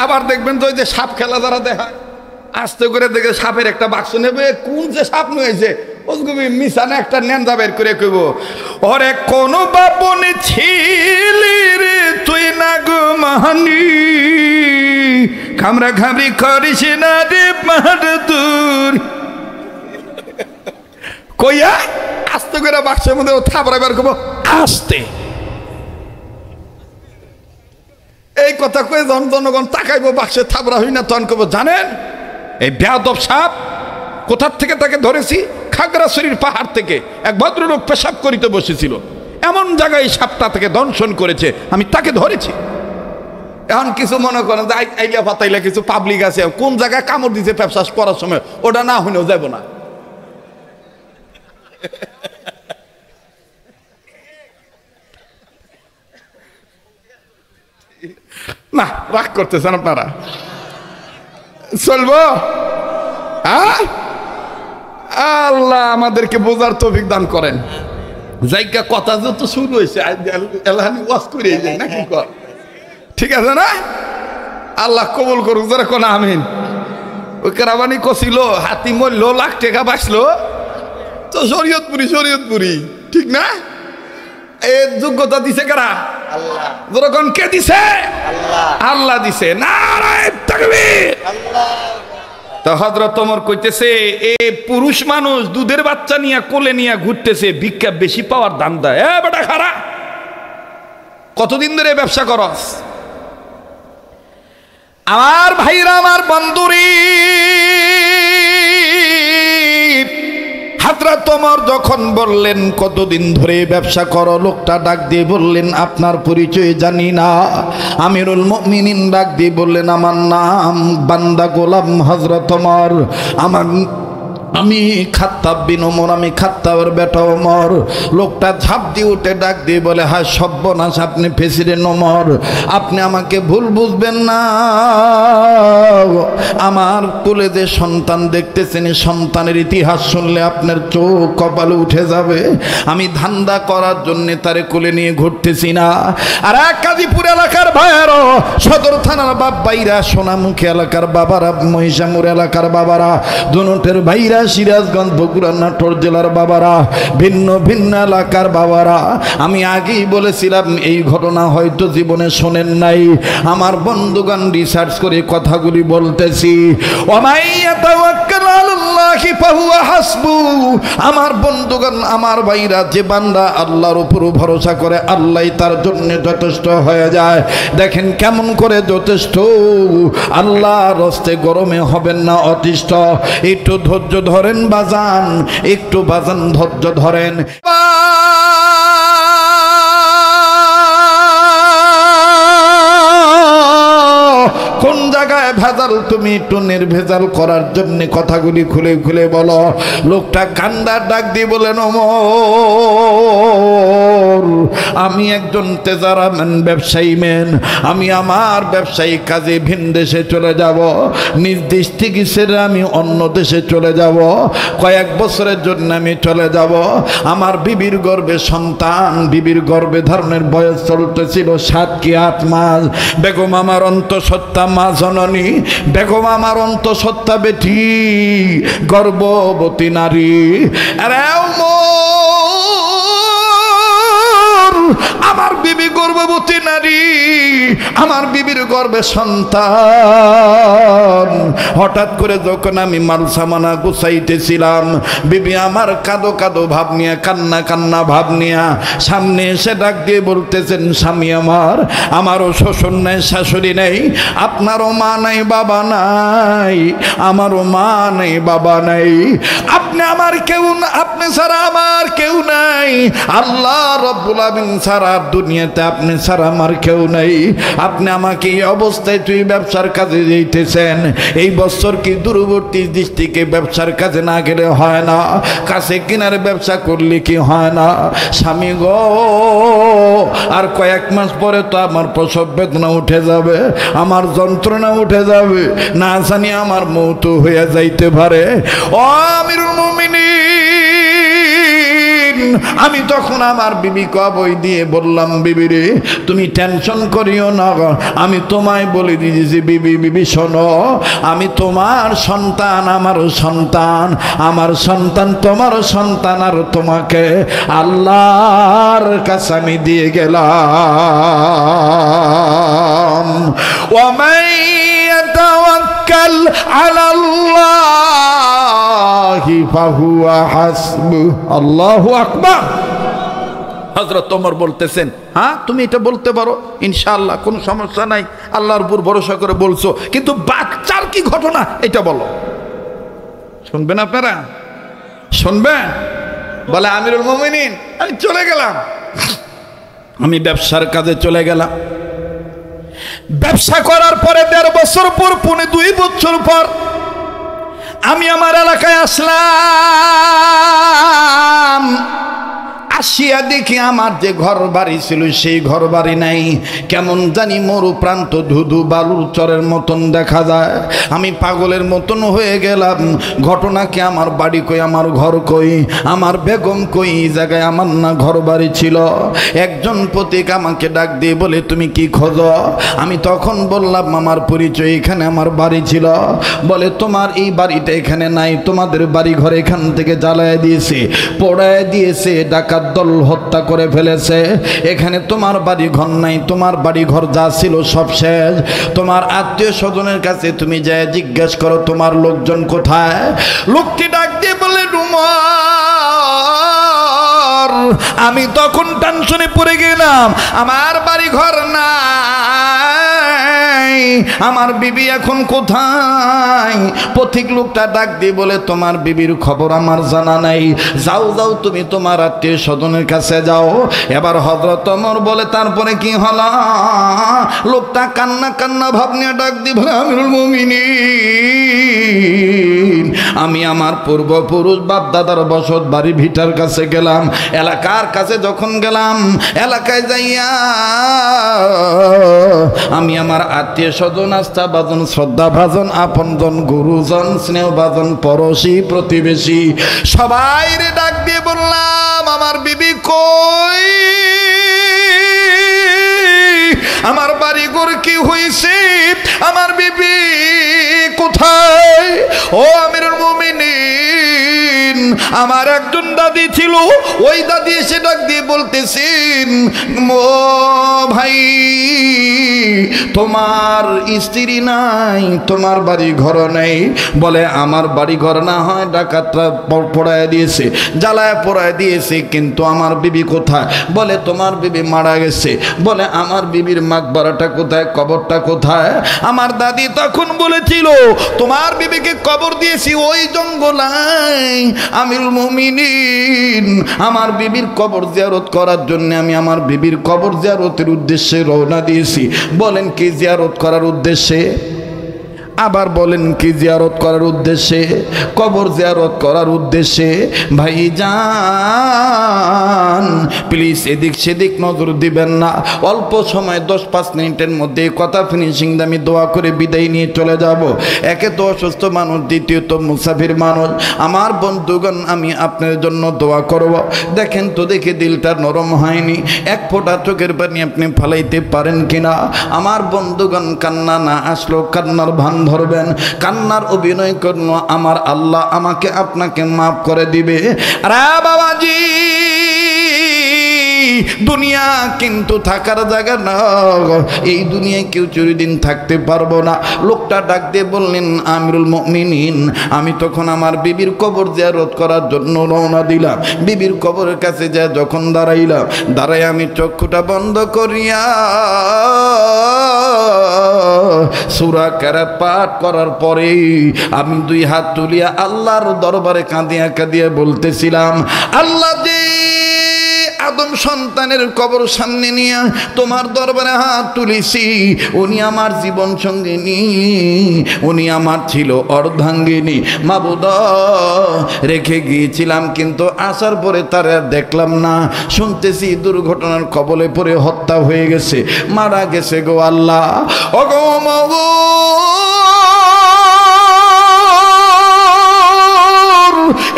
আবার দেখবেন তো ওই যে সাপ খেলা যারা দেখায়, আস্তে করে দেখে সাপের একটা বাক্স নেবে, কোন যে সাপ নিয়েছে ওগুবি মিশানে একটা নেন্দা বের করে কইব, ওরে কোন বাপনে ছিলি রে তুই না গো মাহানি, খামরা খামরি করিস না রে বাহাদুর। কইয়া আস্তে করে বাক্সের মধ্যে থাবড়া বের করবো আস্তে। এই কথা কয়ে যখন জনগণ তাকাইবো বাক্সে থাবড়া হই না, তখন কব জানেন এই বেয়াদব সাপ কোথার থেকে তাকে ধরেছি? খাগড়াছড়ির পাহাড় থেকে এক ভদ্রলোক পেশাব করিতে বসেছিল, এমন জায়গায় সাপটা থেকে দংশন করেছে, আমি তাকে ধরেছি। এখন কিছু মনে করেন যে আইলা পাতাইলা কিছু পাবলিক আছে, কোন জায়গায় কামড় দিছে পেশাব করার সময়, ওটা না হইলেও যাব না। না, রাগ করতেছেন আপনারা, চলবো? আল্লাহ আমাদেরকে বোঝার তৌফিক দান করেন। জায়গা কথা যত শুরু হয়েছে ওয়াজ করে যায় নাকি, ঠিক আছে না? আল্লাহ কবুল করুক, যারা কোন আমিন। ওই কেরাবানি কছিল হাতি মরলো, লাখ টাকা বাঁচলো, তো শরীয়তপুরি ঠিক না? এর যোগ্যতা দিছে কারা? আল্লাহ। যখন কে দিছে? আল্লাহ দিছে। নারায়ে তাকবীর। তো হযরত ওমর কইতেছে, এ পুরুষ মানুষ দুধের বাচ্চা নিয়ে কোলে নিয়ে ঘুরতেছে, ভিক্ষা বেশি পাওয়ার ধান্দা। এ বেটা খারা, কতদিন ধরে ব্যবসা করস? আমার ভাইরা, আমার বন্ধুরি, হযরত ওমর যখন বললেন কতদিন ধরে ব্যবসা করো, লোকটা ডাক দিয়ে বললেন আপনার পরিচয় জানি না। আমিরুল মুমিনিন ডাক দিয়ে বললেন আমার নাম বান্দা গোলাম হযরত ওমর, আমি খাত্তাব বিন ওমর, আমি খাত্তাবের বেটা ওমর। লোকটা ঝাঁপ দিয়ে উঠে ডাক দিয়ে বলে, হায় সর্বনাশ, আপনি প্রেসিডেন্ট ওমর, আপনি আমাকে ভুল বুঝবেন না। আমার কোলে যে সন্তান দেখতেছেন, সন্তানের ইতিহাস শুনলে আপনার চোখ কপালে উঠে যাবে। আমি ধান্দা করার জন্য তারে কোলে নিয়ে ঘুরতেছি না। আর এক কাজীপুর এলাকার ভাইয়েরও, সদর থানার বাপ ভাইরা, সোনামুখী এলাকার বাবারা, মহিষামুর এলাকার বাবারা, দুনোটের ভাইরা সিরাজগঞ্জ, বগুড়া, নাটোর জেলার বাবারা, ভিন্ন ভিন্ন এলাকার বাবারা, আমি আগেই বলেছিলাম এই ঘটনা হয়তো জীবনে শোনেন নাই। আমার বন্ধুগণ রিসার্চ করে কথাগুলি বলতেছি। ওয়ামাই ইয়াতাওয়াক্কাল আলাল্লাহি ফাহুয়া হাসবু। আমার বন্ধুগণ, আমার ভাইরা, যে বান্দা আল্লাহর উপর ভরসা করে আল্লাহই তার জন্য যথেষ্ট হয়ে যায়। দেখেন কেমন করে যথেষ্ট। আল্লাহর রাস্তায় গরমে হবেন না অতিষ্ঠ। একটু ধৈর্য ধরেন বাজান, একটু বাজান ধৈর্য ধরেন। কোন জায়গায় ভেজাল, তুমি একটু নির্ভেজাল করার জন্য কথাগুলি খুলে খুলে বলো। লোকটা কান্দার ডাক দিয়ে বলেন, ওমর, আমি একজন তেজারামেন, ব্যবসায়ী মেন, আমি আমার ব্যবসায়ী কাজে ভিন দেশে চলে যাব। নিজ দেশ থেকে ছেড়ে আমি অন্য দেশে চলে যাব। কয়েক বছরের জন্য আমি চলে যাব। আমার বিবির গর্ভে সন্তান, বিবির গর্ভে ধারণের বয়স চলতেছিল 7 কি 8 মাস। বেগম আমার অন্তঃসত্ত্বা মা জননী, বেগম আমার অন্তঃসত্ত্বা বেটি, গর্ভবতী নারী। আমার বিবি গর্ভবতী নারী, আমার বিবির গর্ভে সন্তান। হঠাৎ করে যখন আমি মাল সামানা গুছাইতেছিলাম, বিবি আমার কাঁদো কাঁদো ভাব নিয়ে, কান্না কান্না ভাব নিয়ে সামনে এসে ডাক দিয়ে বলতেছেন, স্বামী আমার, আমারও শ্বশুর নাই, শাশুড়ি নেই, আপনারও মা নাই, বাবা নাই, আমারও মা নেই, বাবা নাই, আপনি আমার কেউ না, আপনি ছাড়া আমার কেউ নাই, আল্লাহ রব্বুল আমিন ছাড়া দুনিয়াতে আপনি ছাড়া আমার কেউ নাই। আপনি আমাকে এই অবস্থায় তুই ব্যবসার কাজে যেতেছেন, এই বছর কি দূরবর্তী দৃষ্টিকে ব্যবসার কাজে না গেলে হয় না? কাছে কিনারে ব্যবসা করলে কি হয় না? স্বামী গো, আর কয়েক মাস পরে তো আমার প্রসব বেদনা উঠে যাবে, আমার যন্ত্রণা উঠে যাবে, না জানি আমার মৌত হয়ে যাইতে পারে। ও আমিরুল মুমিনিন, আমি তখন আমার বিবিকে অবৈ দিয়ে বললাম, বিবি রে, তুমি টেনশন করিও না, আমি তোমায় বলে দিয়েছি, বিবি, বিবি শোনো, আমি তোমার সন্তান, আমারও সন্তান, আমার সন্তান তোমারও সন্তান, আর তোমাকে আল্লাহর কাছে আমি দিয়ে গেলাম। ওয়ামান ইয়াতাওয়াক্কাল আলাল্লাহি ফাহুয়া হাসবুহ। আল্লাহু আকবার। হযরত ওমর বলতেছেন, হ্যাঁ তুমি এটা বলতে পারো, ইনশাআল্লাহ কোনো সমস্যা নাই, আল্লাহর উপর ভরসা করে বলছো, কিন্তু বাচ্চার কি ঘটনা এটা বলো। শুনবেন আপনারা? শুনবেন? বলে, আমিরুল মুমিনিন, আমি চলে গেলাম, আমি ব্যবসার কাজে চলে গেলাম। ব্যবসা করার পরে 1.5 বছর পর, 2 বছর পর আমি আমার এলাকায় আসলাম। আসিয়া দেখি আমার যে ঘর বাড়ি ছিল সেই ঘর বাড়ি নাই, কেমন জানি মরু প্রান্ত, ধুধু বালুর চরের মতন দেখা যায়। আমি পাগলের মতন হয়ে গেলাম। ঘটনা কি, আমার বাড়ি কই, আমার ঘর কই, আমার বেগম কই, এই জায়গায় আমার না ঘর বাড়ি ছিল। একজন পথিক আমাকে ডাক দিয়ে বলে, তুমি কি খোঁজো? আমি তখন বললাম, আমার পরিচয়, এখানে আমার বাড়ি ছিল। বলে, তোমার এই বাড়িটা এখানে নাই, তোমাদের বাড়ি ঘর এখান থেকে জ্বালায় দিয়েছে, পোড়ায় দিয়েছে, ডাকাত দল হত্যা করে ফেলেছে, এখানে তোমার বাড়ি ঘর নাই, তোমার বাড়ি ঘর যা ছিল সব শেষ। তোমার আত্মীয় স্বজনের কাছে তুমি যায় জিজ্ঞেস করো তোমার লোকজন কোথায়। লোকটি ডাক দিয়ে বলে, উমর, আমি তখন টেনশনে পড়ে গেলাম, আমার বাড়ি ঘর নাই, আমার বিবি এখন কোথায়? পথিক লোকটা ডাক দিয়ে বলে, তোমার বিবির খবর আমার জানা নাই, যাও যাও তুমি তোমার আত্মীয় স্বজনের কাছে যাও। এবার হযরত ওমর বলে, তারপরে কি হলো? লোকটা কান্না কান্না ভাব নিয়ে ডাক দিয়ে বলে, আমিরুল মুমিনিন, আমি আমার পূর্বপুরুষ বাপ দাদার বসত বাড়ি ভিটার কাছে গেলাম, এলাকার কাছে যখন গেলাম, এলাকায় যাইয়া আমি আমার আত্মীয় স্বজন, আস্থা ভাজন, শ্রদ্ধা ভাজন, আপনজন, গুরুজন, স্নেহ ভাজন, পড়োশী, প্রতিবেশী সবাই রে ডাক দিয়ে বললাম, আমার বিবি কই, আমার বাড়ি ঘর কি হয়েছে, আমার বিবি কোথায়? ও আমিরুল মুমিনিন, দাদি ছিল, ওই দাদি এসে ডাক দিয়ে বলতেছেন, ও ভাই তোমার স্ত্রী নাই, তোমার বাড়ি ঘর নেই? বলে আমার বাড়ি ঘর না হয় ডাকাতরা পড়ায় দিয়েছে, জ্বালায় পড়ায় দিয়েছে, কিন্তু আমার বিবি কোথায়? বলে তোমার বিবি মারা গেছে। বলে আমার বিবির মাকবারাটা কোথায়, কবরটা কোথায়? আমার দাদি তখন বলেছিল, তোমার বিবিকে কবর দিয়েছি ওই জঙ্গলায় আমিরুল মুমিনিন। আমার বিবির কবর জিয়ারত করার জন্য আমি আমার বিবির কবর জিয়ারতের উদ্দেশ্যে রওনা দিয়েছি। বলেন কি জিয়ারত করার উদ্দেশ্যে? আবার বলেন কি জিয়ারত করার উদ্দেশ্যে? কবর জিয়ারত করার উদ্দেশ্যে। ভাইজান প্লিজ এদিক সেদিক নজর দিবেন না, অল্প সময় 10-5 মিনিটের মধ্যে কথা ফিনিশিং আমি দোয়া করে বিদায় নিয়ে চলে যাব। একে তো অসুস্থ মানুষ, দ্বিতীয়ত মুসাফির মানুষ। আমার বন্ধুগণ আমি আপনার জন্য দোয়া করব। দেখেন তো দেখে দিলটা নরম হয়নি, এক ফোঁটা চোখের পানি আপনি ফালাইতে পারেন কিনা? আমার বন্ধুগণ কান্না না আসলো কান্নার ভান ধরবেন, কান্নার অভিনয় করলো, আমার আল্লাহ আমাকে আপনাকে মাফ করে দিবে। আরে বাবাজি দুনিয়া কিন্তু থাকার জায়গা না, এই দুনিয়ায় কেউ চিরদিন থাকতে পারবো না। লোকটা ডাক দিয়ে বললেন, আমিরুল মুমিনিন আমি তখন আমার বিবির কবর জিয়ারত করার জন্য রওনা দিলাম। বিবির কবরের কাছে যা যখন দাঁড়াইলাম, দাঁড়াই আমি চক্ষুটা বন্ধ করিয়া সূরা কেরাত পাঠ করার পরে আমি 2 হাত তুলিয়া আল্লাহর দরবারে কাঁদিয়া কাঁদিয়া বলতেছিলাম, আল্লাহ যে আদম সন্তানের কবর সামনে নিয়ে তোমার দরবারে হাত তুলেছি, উনি আমার জীবন সঙ্গিনী, উনি আমার ছিল অর্ধাঙ্গিনী। মাবুদ রেখে গিয়েছিলাম, কিন্তু আসার পরে তারা দেখলাম না, শুনতেছি দুর্ঘটনার কবলে পড়ে হত্যা হয়ে গেছে, মারা গেছে গো আল্লাহ। ও গো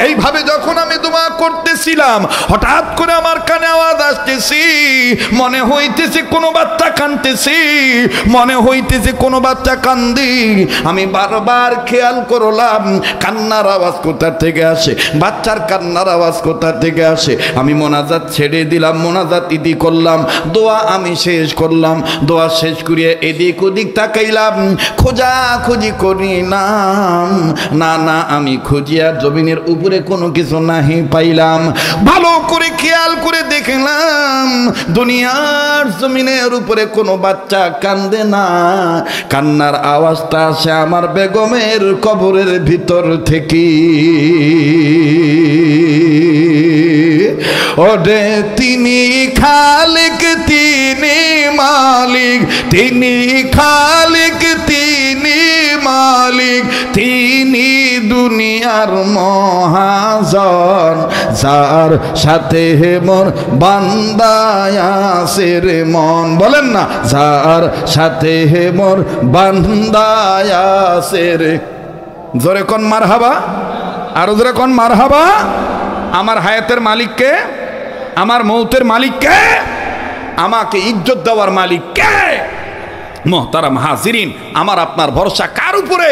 এইভাবে যখন আমি দোয়া করতেছিলাম, হঠাৎ করে আমার কানে আওয়াজ আসতেছি, মনে হইতেছে কোনো বাচ্চা কাঁদতেছি, মনে হইতেছে কোনো বাচ্চা কান্দি। আমি বারবার খেয়াল করলাম কান্নার আওয়াজ কোথা থেকে আসে, বাচ্চার কান্নার আওয়াজ কোথা থেকে আসে। আমি মোনাজাত ছেড়ে দিলাম, মোনাজাত ইদি করলাম, দোয়া আমি শেষ করলাম। দোয়া শেষ করিয়া এদিক ওদিক তাকাইলাম, খোঁজাখুঁজি করিলাম, না না আমি খুঁজিয়া জমিনের উপরে কোনো কিছু নাহি পাইলাম। ভালো করে খেয়াল করে দেখলাম দুনিয়ার জমিনের উপরে কোনো বাচ্চা কান্দে না, কান্নার আওয়াজটা আসে আমার বেগমের কবরের ভিতর থেকে। ওরে তিনি খালিক, তিনি মালিক, তিনি খালিক, তিনি মালিক, তিনি দুনিয়ার মহাজন, যার সাথে মোর বান্দায় আছে রে মন। বলেন না, যার সাথে মোর বান্দায় আছে রে। জোরে কোন মারহাবা, আরো জোরে কোন মারহাবা। আমার হায়াতের মালিককে, আমার মৌতের মালিককে, আমাকে ইজ্জত দেওয়ার মালিককে। মোহতারাম হাজিরিন, আমার আপনার ভরসা কার উপরে?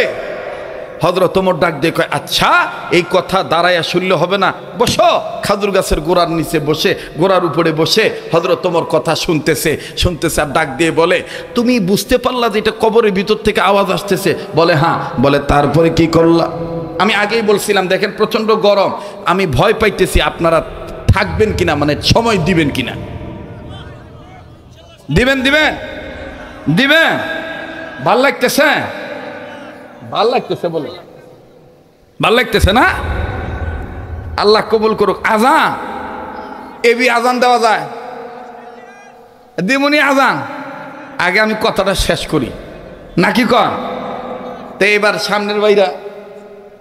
হযরত ওমর ডাক দিয়ে কয়, আচ্ছা এই কথা দাঁড়াইয়া শুনলে হবে না, বসো। খাজুর গাছের গোড়ার নিচে বসে, গোড়ার উপরে বসে হযরত ওমর কথা শুনতেছে শুনতেছে, আর ডাক দিয়ে বলে, তুমি বুঝতে পারলা যে এটা কবরের ভিতর থেকে আওয়াজ আসতেছে? বলে হ্যাঁ। বলে তারপরে কি করলা? আমি আগেই বলছিলাম, দেখেন প্রচন্ড গরম, আমি ভয় পাইতেছি আপনারা থাকবেন কিনা, মানে সময় দিবেন কিনা। দিবেন দিবেন দিবেন? ভাল লাগতেছে? ভাল লাগতেছে বলে, ভাল লাগতেছে না? আল্লাহ কবুল করুক। আজান এবি আজান দেওয়া যায়? দিমুনি আজান? আগে আমি কথাটা শেষ করি নাকি কন? তো এবার সামনের বাইরা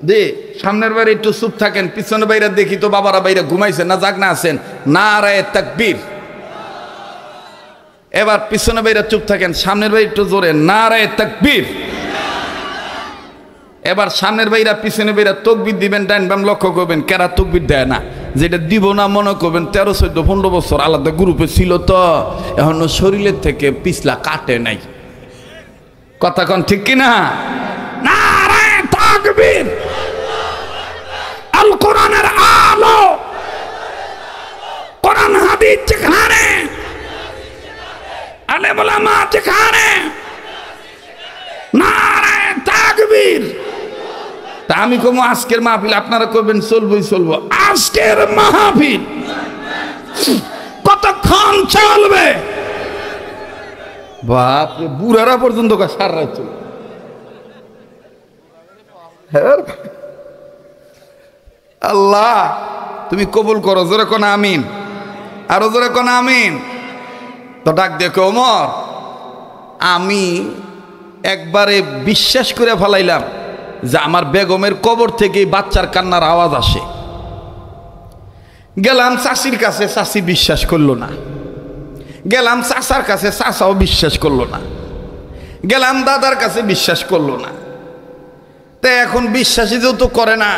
দে, সামনের বাইরে একটু চুপ থাকেন, পিছনের বাইরে দেখি তো বাবারা বাইরে ঘুমাইছেন না জাগ না আছেন? নারায়ে তাকবীর। এবার পিছনের বাইরে চুপ থাকেন, সামনের বাইরে একটু জোরে নারায়ে তাকবীর। এবার সামনের বাইরা পিছনের বাইরা তকবির দিবেন, ডাইন বাম লক্ষ্য করবেন, কেরা তকবির দেয় না, যেটা দিব না মনে করবেন 13, 14, 15 বছর আলাদা গ্রুপে ছিল তো এখনো শরীরের থেকে পিছলা কাটে নাই। কথা কন ঠিক কিনা? নারায়ে তাকবীর। আল কোরআনের আলো, কোরআন হাদিস যেখানে, আলেম ওলামা যেখানে, নারে তাকবীর। তা আমি কম আজকের মাহফিল, আপনারা করবেন চলবই চলবো। আজকের মাহফিল কতক্ষণ চলবে? বাপরে, বুড়ারা পর্যন্ত সার রাত চলবে। আল্লাহ তুমি কবুল করো, জোরে কোন আমিন, আরো জোরে কোন আমিন। তো ডাক দেখো ওমর, আমি একবারে বিশ্বাস করে ফেলাইলাম যে আমার বেগমের কবর থেকে বাচ্চার কান্নার আওয়াজ আসে। গেলাম চাষির কাছে, চাষি বিশ্বাস করলো না। গেলাম চাষার কাছে, চাষাও বিশ্বাস করলো না। গেলাম দাদার কাছে, বিশ্বাস করলো না। তা এখন বিশ্বাসী যেহেতু করে না,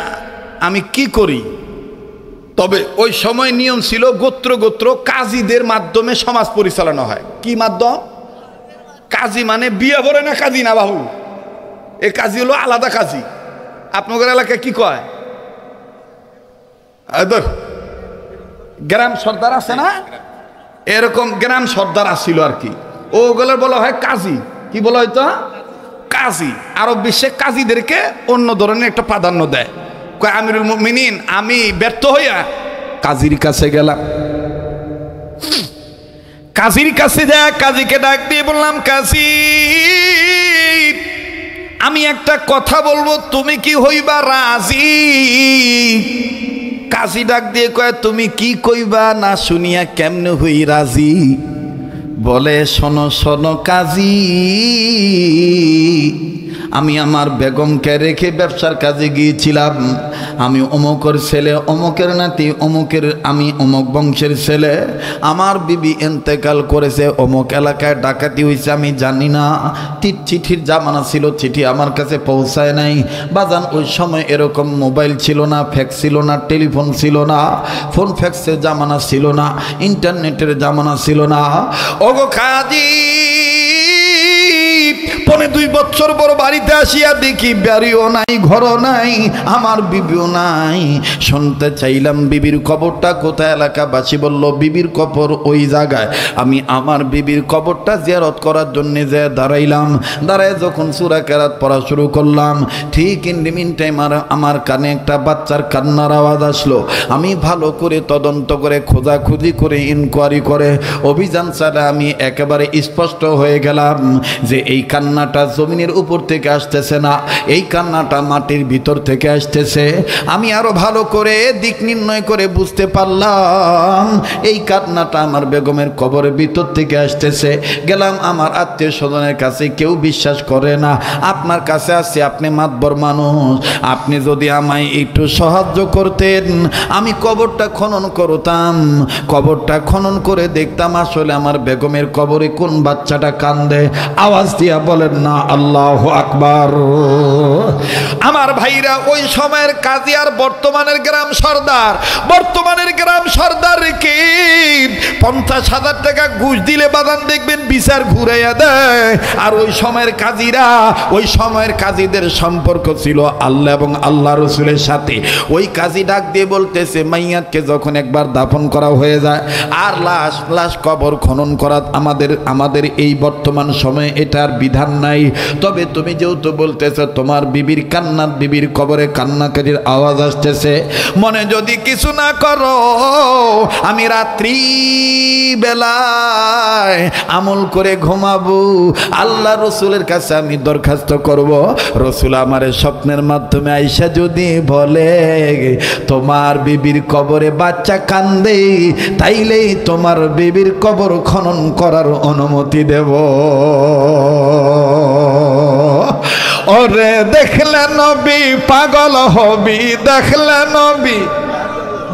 আমি কি করি? তবে ওই সময় নিয়ম ছিল গোত্র গোত্র কাজীদের মাধ্যমে সমাজ পরিচালনা হয়। কি মাধ্যম? কাজী মানে বিয়ে ভরে না কাজী না বাবু, এ কাজী হলো আলাদা কাজী। আপনাদের এলাকায় কি কয়? গ্রাম সর্দার আছে না, এরকম গ্রাম সর্দার আসছিল আর কি। ওগুলো বলা হয় কাজী। কি বলা হয়তো? কাজী। আরব বিশ্বে কাজীদেরকে অন্য ধরনের একটা প্রাধান্য দেয়। কয় আমিরুল মুমিনিন, আমি ব্যর্থ হইয়া কাজীর কাছে গেলাম। কাজীর কাছে যায়, কাজীকে ডাক দিয়ে বললাম, কাজী আমি একটা কথা বলবো, তুমি কি হইবা রাজি? কাজী ডাক দিয়ে কয়, তুমি কি কইবা না শুনিয়া কেমনে হই রাজি? বলে, শোনো শোনো কাজী, আমি আমার বেগমকে রেখে ব্যবসার কাজে গিয়েছিলাম। আমি অমুকের ছেলে, অমুকের নাতি, অমুকের, আমি অমুক বংশের ছেলে। আমার বিবি ইন্তেকাল করেছে, অমুক এলাকায় ডাকাতি হয়েছে, আমি জানি না। চিঠির জামানা ছিল, চিঠি আমার কাছে পৌঁছায় নাই। বাজান ওই সময় এরকম মোবাইল ছিল না, ফ্যাক্স ছিল না, টেলিফোন ছিল না, ফোন ফ্যাক্সের জামানা ছিল না, ইন্টারনেটের জামানা ছিল না। ওগো কাজী, 2.5 বছর বড় বাড়িতে আসিয়া দেখি বাড়িও নাই, ঘরও নাই, আমার বিবিও নাই। শুনতে চাইলাম বিবির কবরটা কোথায়? এলাকাবাসী বলল বিবির কবর ওই জায়গায়। আমি আমার বিবির কবরটা জিয়ারত করার জন্য যে দাঁড়াইলাম। দাঁড়ায় যখন সূরা কেরাত পড়া শুরু করলাম, ঠিক ইন দি মিন টাইম আমার কানে একটা বাচ্চার কান্নার আওয়াজ আসলো। আমি ভালো করে তদন্ত করে, খোঁজাখুঁজি করে, ইনকোয়ারি করে, অভিযান চালা আমি একেবারে স্পষ্ট হয়ে গেলাম যে এই কান্নাটা জমিনের উপর থেকে আসতেছে না, এই কান্নাটা মাটির ভিতর থেকে আসতেছে। আমি আরো ভালো করে দিক নির্ণয় করে বুঝতে পারলাম এই কান্নাটা আমার বেগমের কবরের ভিতর থেকে আসতেছে। গেলাম আমার আত্মীয় স্বজনের কাছে, কেউ বিশ্বাস করে না। আপনার কাছে আসছে, আপনি মাতবর মানুষ, আপনি যদি আমায় একটু সাহায্য করতেন, আমি কবরটা খনন করতাম। কবরটা খনন করে দেখতাম আসলে আমার বেগমের কবরে কোন বাচ্চাটা কান্দে। আওয়াজ দিয়া বলেন না আল্লাহু আকবার। আমার ভাইরা, ওই সময়ের কাজী আর বর্তমানের গ্রাম সর্দার, বর্তমানের গ্রাম সর্দার কি 50,000 টাকা ঘুষ দিলে বাদান দেখবেন বিচার ঘুরাইয়া দেয়। আর ওই সময়ের কাজীরা, ওই সময়ের কাজীদের সম্পর্ক ছিল আল্লাহ এবং আল্লাহ রসুলের সাথে। ওই কাজী ডাক দিয়ে বলতেছে, মাইয়াতকে যখন একবার দাফন করা হয়ে যায় আর লাশ কবর খনন করা আমাদের এই বর্তমান সময়ে এটার বিধান নাই। তবে তুমি যেহেতু বলতেছ তোমার বিবির কান্নার, বিবির কবরে কান্নাকারির আওয়াজ আসতেছে, মনে যদি কিছু না করো, আমি রাত্রি বেলায় আমল করে ঘুমাবো। আল্লাহ রসুলের কাছে আমি দরখাস্ত করব, রসুল আমারে স্বপ্নের মাধ্যমে আইসা যদি বলে তোমার বিবির কবরে বাচ্চা কান্দে, তাইলেই তোমার বিবির কবর খনন করার অনুমতি দেব। ওরে দেখলে নবী পাগল হবি, দেখলে নবী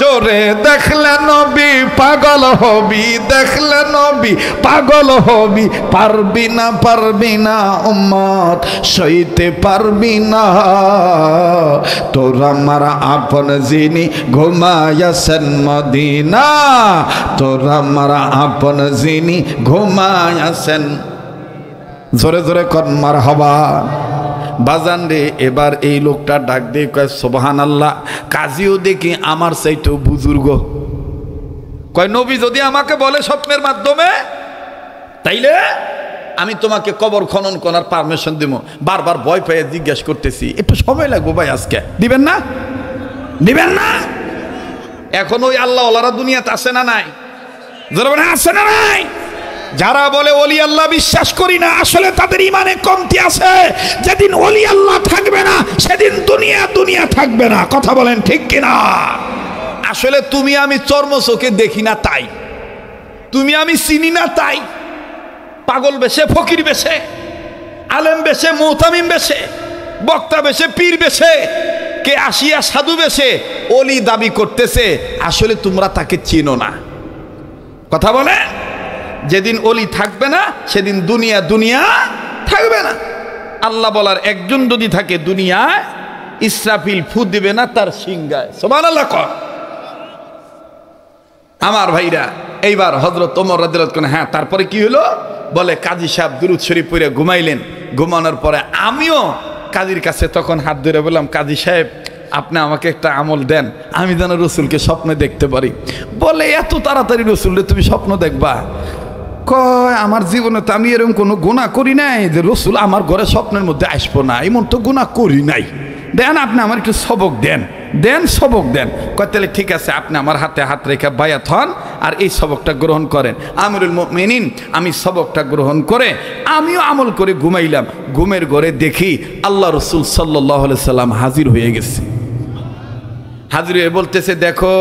জোরে, দেখলে নবী পাগল হবি, দেখলে নবী পাগল হবি। পারবি না, পারবি না উম্মত, সইতে পারবি না। তোরা মারা আপন যিনি ঘুমায়াছেন মদিনা, তোরা মারা আপন যিনি ঘুমায়াছেন। জোরে জোরে কর মারহাবা। বাজান রে, এবার এই লোকটা ডাক দিয়ে কয় সুবহানাল্লাহ। কাজীও দেখি আমার চাইতেও বুজুর্গ। কয় নবী যদি আমাকে বলে স্বপ্নের মাধ্যমে, তাইলে আমি তোমাকে কবর খনন করার পারমিশন দিব। বারবার ভয় পেয়ে জিজ্ঞাসা করতেছি, একটু সময় লাগবে ভাই, আজকে দিবেন না? দিবেন না? এখন ওই আল্লাহ ওয়ালারা দুনিয়াতে আছে না নাই? জোরে আছে না নাই? যারা বলে ওলি আল্লাহ বিশ্বাস করি না, আসলে তাদের ইমানে কমতি আছে। যেদিন ওলি আল্লাহ থাকবে না, সেদিন দুনিয়া থাকবে না। কথা বলেন ঠিক কিনা? আসলে তুমি আমি চর্ম চোখে দেখি না তাই, তুমি আমি চিনি না তাই, পাগল বেশে, ফকির বেশে, আলেম বেশে, মুহতামিম বেশে, বক্তা বেশে, পীর বেশে, কে আসিয়া সাধু বেশে ওলি দাবি করতেছে, আসলে তোমরা তাকে চিনো না। কথা বলে, যেদিন ওলি থাকবে না সেদিন দুনিয়া থাকবে না। আল্লাহ বলার একজন যদি থাকে দুনিয়ায়, ইসরাফিল ফু দিবে না তার সিংহায়। সুবহানাল্লাহ। আমার ভাইরা, এইবার হযরত ওমর রাদিয়াল্লাহু আনহু, হ্যাঁ তারপরে কি হলো? বলে কাজী সাহেব দুরূদ শরীফ পড়ে ঘুমাইলেন। ঘুমানোর পরে আমিও কাজীর কাছে তখন হাত ধরে বললাম, কাজী সাহেব আপনি আমাকে একটা আমল দেন, আমি যেন রসুলকে স্বপ্নে দেখতে পারি। বলে এত তাড়াতাড়ি রসুলকে তুমি স্বপ্ন দেখবা? কয় আমার জীবনে তো আমি এরকম কোনো গুনাহ করি নাই যে রসুল আমার ঘরে স্বপ্নের মধ্যে আসবো না, এমন তো গুনাহ করি নাই। দেন আপনি আমার একটু সবক দেন, সবক দেন। কয় তাহলে ঠিক আছে, আপনি আমার হাতে হাত রেখে বায়াত হন আর এই সবকটা গ্রহণ করেন। আমিরুল মুমিনিন, আমি সবকটা গ্রহণ করে আমিও আমল করে ঘুমাইলাম। ঘুমের ঘরে দেখি আল্লাহ রসুল সাল্লাল্লাহু আলাইহি সাল্লাম হাজির হয়ে গেছে। হাজির হয়ে বলতেছে, দেখো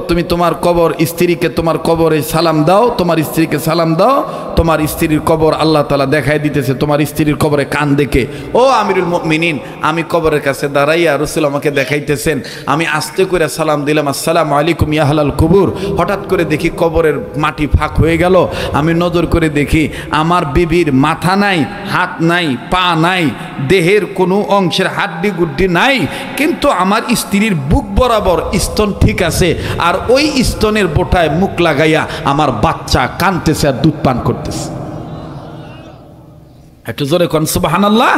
তুমি তোমার কবর, স্ত্রীকে তোমার কবরে সালাম দাও, তোমার স্ত্রীকে সালাম দাও। তোমার স্ত্রীর কবর আল্লাহ তাআলা দেখায় দিতেছে তোমার স্ত্রীর কবরে কান দেখে। ও আমিরুল মুমিনিন, আমি কবরের কাছে দাঁড়াইয়া রসুল আমাকে দেখাইতেছেন, আমি আস্তে করে সালাম দিলাম, আসসালামু আলাইকুম ইয়া আহলাল কুবুর। হঠাৎ করে দেখি কবরের মাটি ফাঁক হয়ে গেল। আমি নজর করে দেখি আমার বিবির মাথা নাই, হাত নাই, পা নাই, দেহের কোনো অংশের হাড্ডি গুড্ডি নাই, কিন্তু আমার স্ত্রীর বুক বরাবর স্তন ঠিক আছে। আর ওই স্তনের বোটায় মুখ লাগাইয়া আমার বাচ্চা কাঁদতেছে আর দুধ পান করতেছে। একটু জোরে কোন সুবহানাল্লাহ।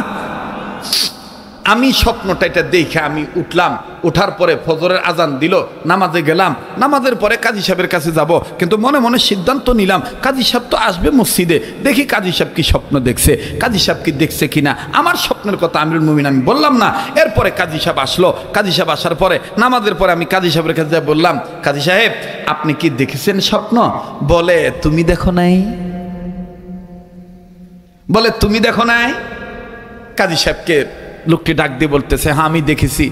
আমি স্বপ্নটা এটা দেখে আমি উঠলাম। ওঠার পরে ফজরের আজান দিল, নামাজে গেলাম। নামাজের পরে কাজী সাহেবের কাছে যাব, কিন্তু মনে মনে সিদ্ধান্ত নিলাম কাজী সাহেব তো আসবে মসজিদে, দেখি কাজী সাহেব কি স্বপ্ন দেখছে, কাজী সাহেব কি দেখছে কিনা। আমার স্বপ্নের কথা আমিরুল মুমিনিন আমি বললাম না। এরপরে কাজী সাহেব আসলো। কাজী সাহেব আসার পরে নামাজের পরে আমি কাজী সাহেবের কাছে বললাম, কাজী সাহেব আপনি কি দেখেছেন স্বপ্ন? বলে তুমি দেখো নাই? বলে তুমি দেখো নাই? কাজী সাহেবকে লোকটি ডাক দিয়ে বলতেছে, হ্যাঁ আমি দেখেছি।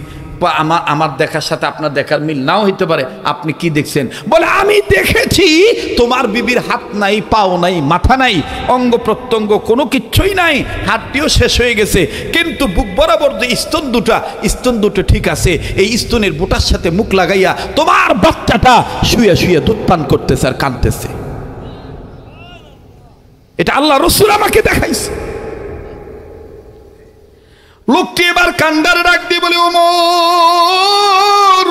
আমার দেখার সাথে আপনার দেখার মিল নাও হইতে পারে, আপনি কি দেখছেন? বলে আমি দেখেছি তোমার বিবির হাত নাই, পাও নাই, মাথা নাই, অঙ্গ প্রত্যঙ্গ কোনো কিচ্ছুই নাই, হাতটিও শেষ হয়ে গেছে, কিন্তু বুক বরাবর যে স্তন দুটো ঠিক আছে। এই স্তনের বুটার সাথে মুখ লাগাইয়া তোমার বাচ্চাটা শুয়ে শুয়ে দুধ পান করতেছে আর কাঁদতেছে। এটা আল্লাহ রসুল আমাকে দেখাইছে। লোকটি এবার কান্দারে ডাক দিয়ে বলে, ওমর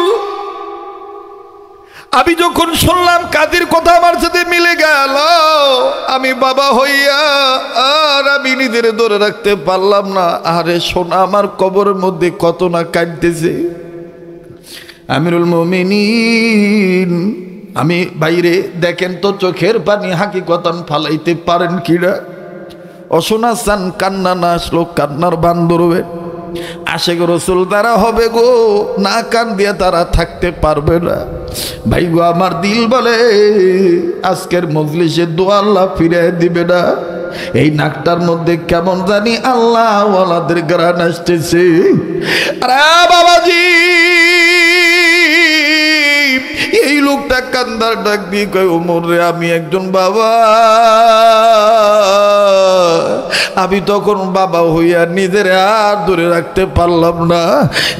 আমি যখন শুনলাম কাজীর কথা আমার সাথে মিলে গেল, আমি বাবা হইয়া আর আমি নিজের ধরে রাখতে পারলাম না। আরে শোনা, আমার কবরের মধ্যে কত না কাঁদতেছে। আমিরুল মুমিনিন, আমি বাইরে দেখেন তো চোখের পানি হাকিকতান ফালাইতে পারেন কিনা? অশোনা চান কান্না না আসলো কান্নার বান ধরবে। আশেক রসুল তারা হবে গো, না কান দিয়ে তারা থাকতে পারবে না। ভাই গো, আমার দিল বলে আজকের মজলিসে দোয়া আল্লাহ ফিরে দিবে না। এই নাকটার মধ্যে কেমন জানি আল্লাহ ওয়ালাদের গ্রান আসতেছে। আরে বাবাজি, এই লোকটা কান্দার ডাক দিয়ে কয়, ওমর রে আমি একজন বাবা, আমি তখন বাবা হইয়া নিজের আর ধরে রাখতে পারলাম না।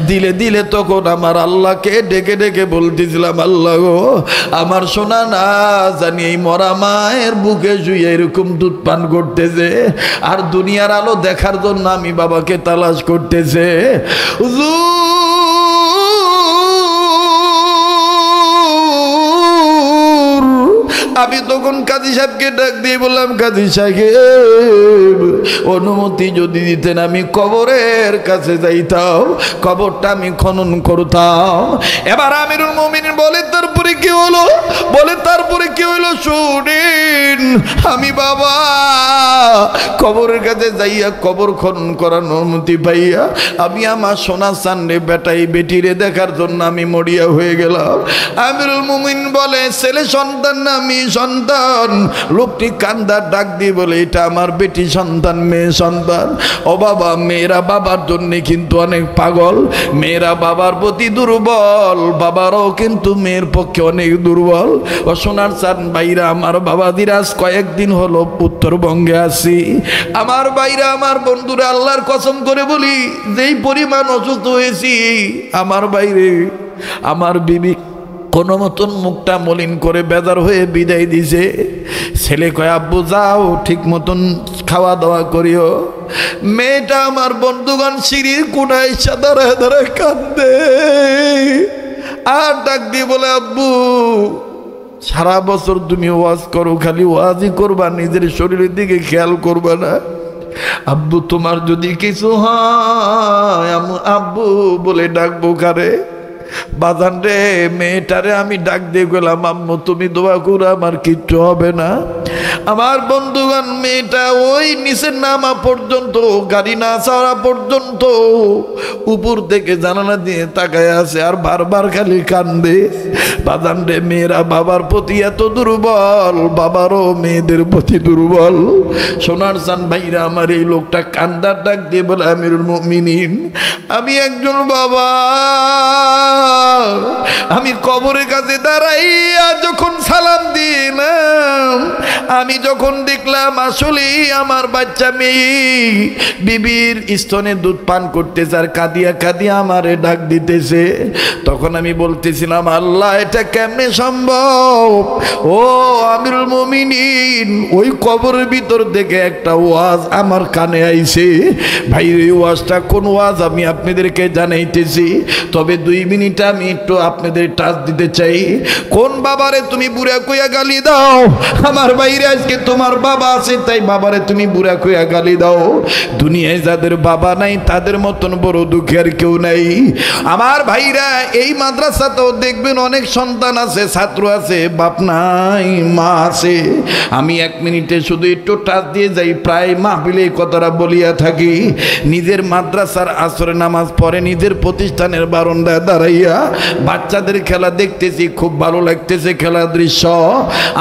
দিলে দিলে তখন আমার আল্লাহকে ডেকে ডেকে বলতেছিলাম, আল্লাহ গো আমার সোনা না জানি এই মরা মায়ের বুকে শুয়ে এরকম দুধ পান করতেছে, আর দুনিয়ার আলো দেখার জন্য আমি বাবাকে তালাশ করতেছে। আমি তখন কাজী সাহেবকে ডাক দিয়ে বললাম, কাজী সাহেব অনুমতি যদি দিতেন আমি কবরের কাছে যাইতাম, কবরটা আমি খনন করতাম। এবার আমিরুল মুমিনিন বলে তারপরে কি হলো? বলে তারপরে কি হলো শুনেন। আমি বাবা কবরের কাছে যাইয়া কবর খনন করার অনুমতি পাইয়া আমি আমার সোনা চান্দে বেটাই বেটিরে দেখার জন্য আমি মরিয়া হয়ে গেলাম। আমিরুল মুমিনিন বলে ছেলে সন্তান না মেয়ে সন্তান? লোকটি কান্দার ডাক দিয়ে বলে এটা আমার বেটি সন্তান, মেয়ে সন্তান। ও বাবা, মেয়েরা বাবার জন্য কিন্তু অনেক পাগল, মেয়েরা বাবার প্রতি দুর্বল, বাবারাও কিন্তু মেয়ের পক্ষে অনেক দুর্বল। ও সোনার চান ভাইরা, আমার বাবা দিরাজ কয়েকদিন হলো উত্তরবঙ্গে আছি। আমার ভাইরা, আমার বন্ধুরা, আল্লাহর কসম করে বলি যেই পরিমাণ অসুস্থ হয়েছি আমার বাইরে আমার বিবি কোনো মতন মুখটা মলিন করে বেজার হয়ে বিদায় দিছে। ছেলে কয় আব্বু যাও ঠিক মতন খাওয়া দাওয়া করিও। মেয়েটা আমার বন্ধুগণ সিঁড়ির কোনায় দাঁড়ায় দাঁড়ায় কাঁদে আর ডাক দিয়ে বলে আব্বু সারা বছর তুমি ওয়াজ করো, খালি ওয়াজই করবা, নিজের শরীরের দিকে খেয়াল করবা না। আব্বু তোমার যদি কিছু হয় আব্বু বলে ডাকবো কারে? বাজান রে, মেয়েটারে আমি ডাক দিয়ে গেলাম, আম্মু তুমি দোয়া করো আমার কিচ্ছু হবে না। আমার বন্ধুগণ মেয়েটা ওই নিচের নামা পর্যন্ত, গাড়ি না ছাড়া পর্যন্ত উপর থেকে জানালা দিয়ে তাকায় আছে আর বারবার খালি কান্দে। বাজান রে, মেয়েরা বাবার প্রতি এত দুর্বল, বাবারও মেয়েদের প্রতি দুর্বল। সোনার চান ভাইরা, আমার এই লোকটা কান্দার ডাক দিয়ে বলে আমিরুল মুমিনিন আমি একজন বাবা, আমি কবরের কাছে দাঁড়াইয়া যখন সালাম দিলাম, আমি যখন দেখলাম আসলে আমার বাচ্চা মেয়ে বিবির স্তনে দুধ পান করতেছে আর কাঁদিয়া কাঁদিয়া আমারে ডাক দিতেছে, তখন আমি বলতেছিলাম আল্লাহ এটা কেমনে সম্ভব? ও আমিরুল মুমিনিন, ওই কবরের ভিতর থেকে একটা ওয়াজ আমার কানে আইছে। ভাই এই ওয়াজটা কোন ওয়াজ আমি আপনাদেরকে জানাইতেছি, তবে 2 মিনিট আমি একটু আপনাদের টাচ দিতে চাই। কোন বাবারে তুমি বুড়া কইয়া গালি দাও? আমার বাইরে আজকে তোমার বাবা আছে তাই বাবারে তুমি বুড়া কইয়া গালি দাও। দুনিয়ায় যাদের বাবা নাই তাদের মতন বড় দুঃখী আর কেউ নাই। আমার ভাইরা, এই মাদ্রাসাতেও দেখবেন অনেক সন্তান আছে, ছাত্র আছে, বাপ নাই মা আছে। আমি 1 মিনিটে শুধু একটু টাচ দিয়ে যাই, প্রায় মাহফিলে এই কথাটা বলিয়া থাকি। নিজের মাদ্রাসার আসরে নামাজ পড়ে নিজের প্রতিষ্ঠানের বারান্দায় দাঁড়াইয়া বাচ্চাদের খেলা দেখতেছি, খুব ভালো লাগতেছে খেলার দৃশ্য।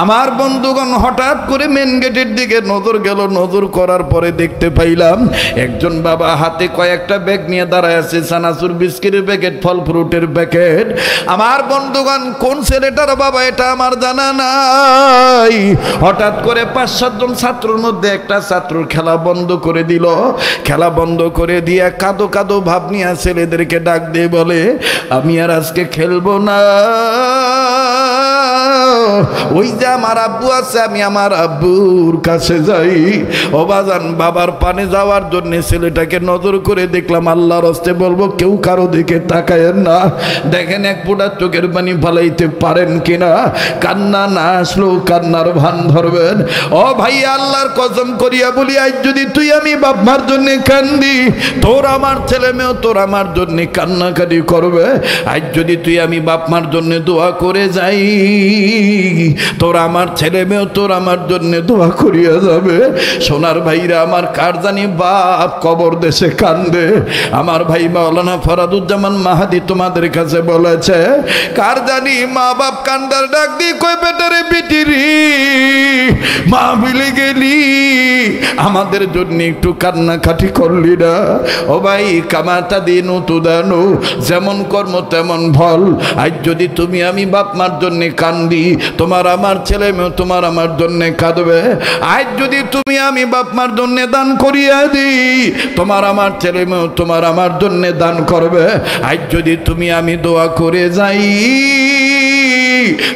আমার বন্ধুগণ হঠাৎ করে মেন গেটের দিকে নজর গেল, নজর করার পরে দেখতে পাইলাম একজন বাবা হাতে কয়েকটা ব্যাগ নিয়ে দাঁড়ায় আছে, চানাচুর বিস্কিটের প্যাকেট, ফল ফ্রুটের প্যাকেট। আমার বন্ধুগণ কোন ছেলেটার বাবা এটা আমার জানা নাই। হঠাৎ করে 5-7 জন ছাত্রের মধ্যে একটা ছাত্রর খেলা বন্ধ করে দিল। খেলা বন্ধ করে দিয়া কাঁদো কাঁদো ভাব নিয়ে ছেলেদেরকে ডাক দিয়ে বলে আমি আর আজকে খেলবো না, ওই যে আমার আব্বু আছে আমি আমার আব্বুর কাছে যাই। ও বাজান, বাবার পানে যাওয়ার জন্য ছেলেটাকে নজর করে দেখলাম, আল্লাহর হস্তে বলবো কেউ কারো দিকে তাকায়েন না, দেখেন 1 ফোঁটা চোখের পানি ফালাইতে পারেন কিনা। কান্না না আসলেও কান্নার ভান ধরবেন। ও ভাই, আল্লাহর কসম করিয়া বলি আজ যদি তুই আমি বাপ মার জন্য কান্দি, তোর আমার ছেলে মেয়েও তোর আমার জন্য কান্নাকাটি করবে। আজ যদি তুই আমি বাপ মার জন্য দোয়া করে যাই, তোর আমার ছেলে মেয়েও তোর আমার জন্য দোয়া করিয়া যাবে। সোনার ভাইরা, আমার কার জানি বাপ কবর দেশে কান্দে। আমার ভাই মাওলানা ফরাদুজ্জামান মাহাদি তোমাদের কাছে বলেছে, কার জানি মা বাপ কান্দার ডাক দিয়ে কই বেটারে বিটিরি মা বিলে গেলি, আমাদের জন্য একটু কান্নাকাটি করলি না? ও ভাই, কামাতা দিনু তুদানু, যেমন কর্ম তেমন ফল। আজ যদি তুমি আমি বাপ মার জন্য কান্দি, তোমার আমার ছেলে মেয়ে তোমার আমার জন্য কাঁদবে। আজ যদি তুমি আমি বাপ মার জন্য দান করিয়া দিই, তোমার আমার ছেলে মেয়ে তোমার আমার জন্য দান করবে। আজ যদি তুমি আমি দোয়া করে যাই,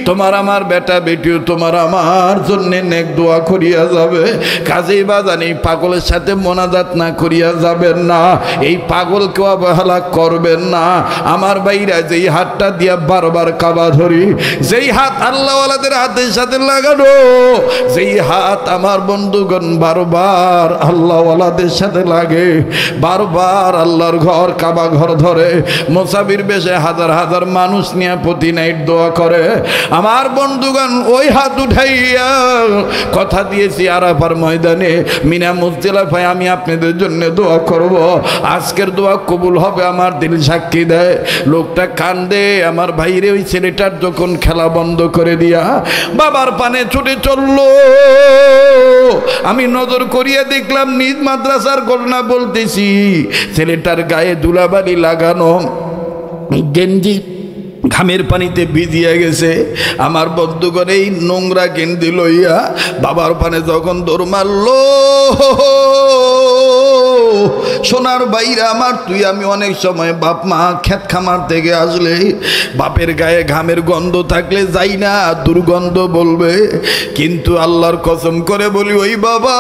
তোমার আমার বেটা বেটিও তোমার আমার জন্য নেক দোয়া করিয়া যাবে। কাজেই বাজান এই পাগলের সাথে মোনাজাত না করিয়া যাবেন না, এই পাগলকে অবহেলা করবেন না। আমার ভাইরা যেই হাতটা দিয়া বারবার কাবা ধরি, যেই হাত আল্লাহওয়ালাদের হাতের সাথে লাগানো, যেই হাত আমার বন্ধুগণ বারবার আল্লাহওয়ালাদের সাথে লাগে, বারবার আল্লাহর ঘর কাবা ঘর ধরে মুসাফির বেশে হাজার হাজার মানুষ নিয়ে প্রতি নাইট দোয়া করে। আমার বন্ধুগণ ওই হাত উঠাইয়া কথা দিয়েছি আরাফার ময়দানে মিনা মুজদালিফায় আমি আপনাদের জন্য দোয়া করব, আজকের দোয়া কবুল হবে আমার দিল সাক্ষী দেয়। লোকটা কান্দে, আমার ভাইরে ওই ছেলেটার যখন খেলা বন্ধ করে দিয়া বাবার পানে ছুটে চললো, আমি নজর করিয়া দেখলাম নিজ মাদ্রাসার ঘটনা বলতেছি, ছেলেটার গায়ে ধুলাবালি লাগানো, গেঞ্জি ঘামের পানিতে ভিজিয়া গেছে। আমার বন্ধুগণ এই নোংরা গেঞ্জি লইয়া বাবার পানে যখন দৌড় মারলো, সোনার বাইরা আমার, তুই আমি অনেক সময় বাপ মা ক্ষেত খামার থেকে আসলে বাপের গায়ে ঘামের গন্ধ থাকলে যাই না, দুর্গন্ধ বলবে, কিন্তু আল্লাহর কসম করে বলি ওই বাবা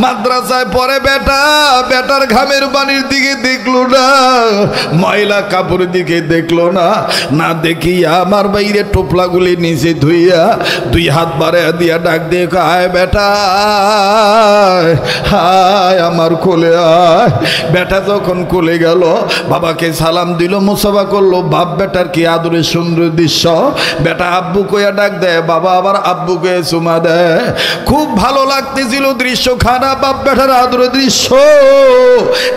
মাদ্রাসায় পরে বেটা, বেটার ঘামের পানির দিকে দেখলো না, ময়লা কাপড়ের দিকে দেখলো না, না দেখিয়া আমার বাইরে টোপলাগুলি নিচে ধুইয়া দুই হাত বাড়ে দিয়া ডাক দিয়ে আয় বেটা, হায় আমার কোলে আয়। বেটা যখন কোলে গেল বাবাকে সালাম দিল, মুসাফা করলো, বাপ বেটার কি আদরের সুন্দর দৃশ্য। বেটা আব্বু কইয়া ডাক দেয়, বাবা আবার আব্বুকে চুমা দেয়। খুব ভালো লাগতেছিল দৃশ্য, খারাপ বাপ বেটার আদরের দৃশ্য।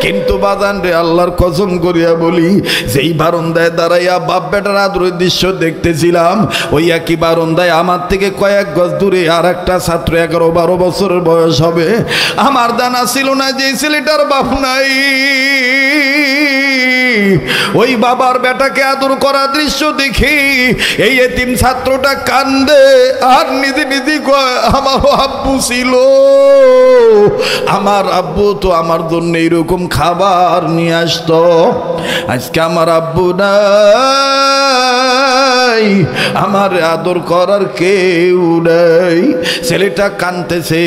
কিন্তু বাজান রে আল্লাহর কসম করিয়া বলি, যেই বারান্দায় দাঁড়াইয়া বাপ বেটার আদরের দৃশ্য দেখতেছিলাম, ওই একই বারান্দায় আমার থেকে কয়েক গজ দূরে আর একটা ছাত্র 11-12 বছরের বয়স হবে, আমার জানা ছিল না যে ছেলেটার বাপ নাই। ওই বাবার বেটাকে আদর করা দৃশ্য দেখি এই এতিম ছাত্রটা কান্দে আর নিজে নিজে কয়, আমার আব্বু ছিল, আমার আব্বু তো আমার জন্য এইরকম খাবার নিয়ে আসতো, আজকে আমার আব্বু নাই, আমার আদর করার কেউ নাই। ছেলেটা কাঁদতেছে,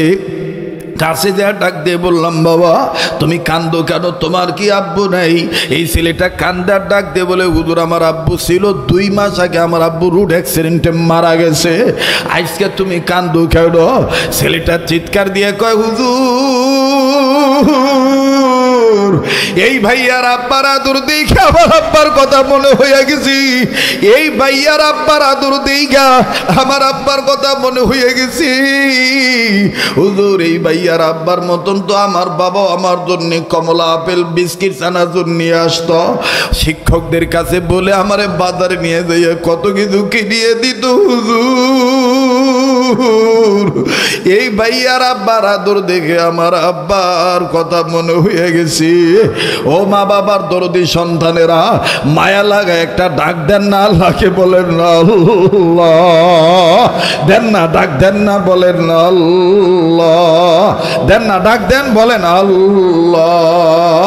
কাছে যা ডাক দিয়ে বললাম, বাবা তুমি কান্দো কেন, তোমার কি আব্বু নাই? এই ছেলেটা কান্দার ডাক দিয়ে বলে, হুজুর আমার আব্বু ছিল, 2 মাস আগে আমার আব্বু রোড অ্যাক্সিডেন্টে মারা গেছে, আজকে তুমি কান্দো কেন? ছেলেটা চিৎকার দিয়ে কয়, হুজুর এই ভাইয়ার আব্বার আদর দেখে আমার আব্বার কথা মনে হইয়া গেছি, এই ভাইয়ার আব্বার আদর দেখা আমার আব্বার কথা মনে হইয়া গেছি। হুজুর এই ভাইয়ার আব্বার মতন তো আমার বাবা আমার জন্য কমলা আপেল বিস্কিট চানাচুর নিয়ে আসতো, শিক্ষকদের কাছে বলে আমারে বাজারে নিয়ে যাইয়া কত কিছু কিনিয়ে দিত। হুজুর এই ভাইয়ার আব্বার আদর দেখে আমার আব্বার কথা মনে হয়ে গেছি। ও মা বাবার দরদি সন্তানেরা, মায়া লাগা একটা ডাক দেন না আল্লাহকে, বলেন না আল্লাহ, দেন না ডাক দেন না, বলেন না আল্লাহ, দেন না ডাক দেন, বলেন আল্লাহ।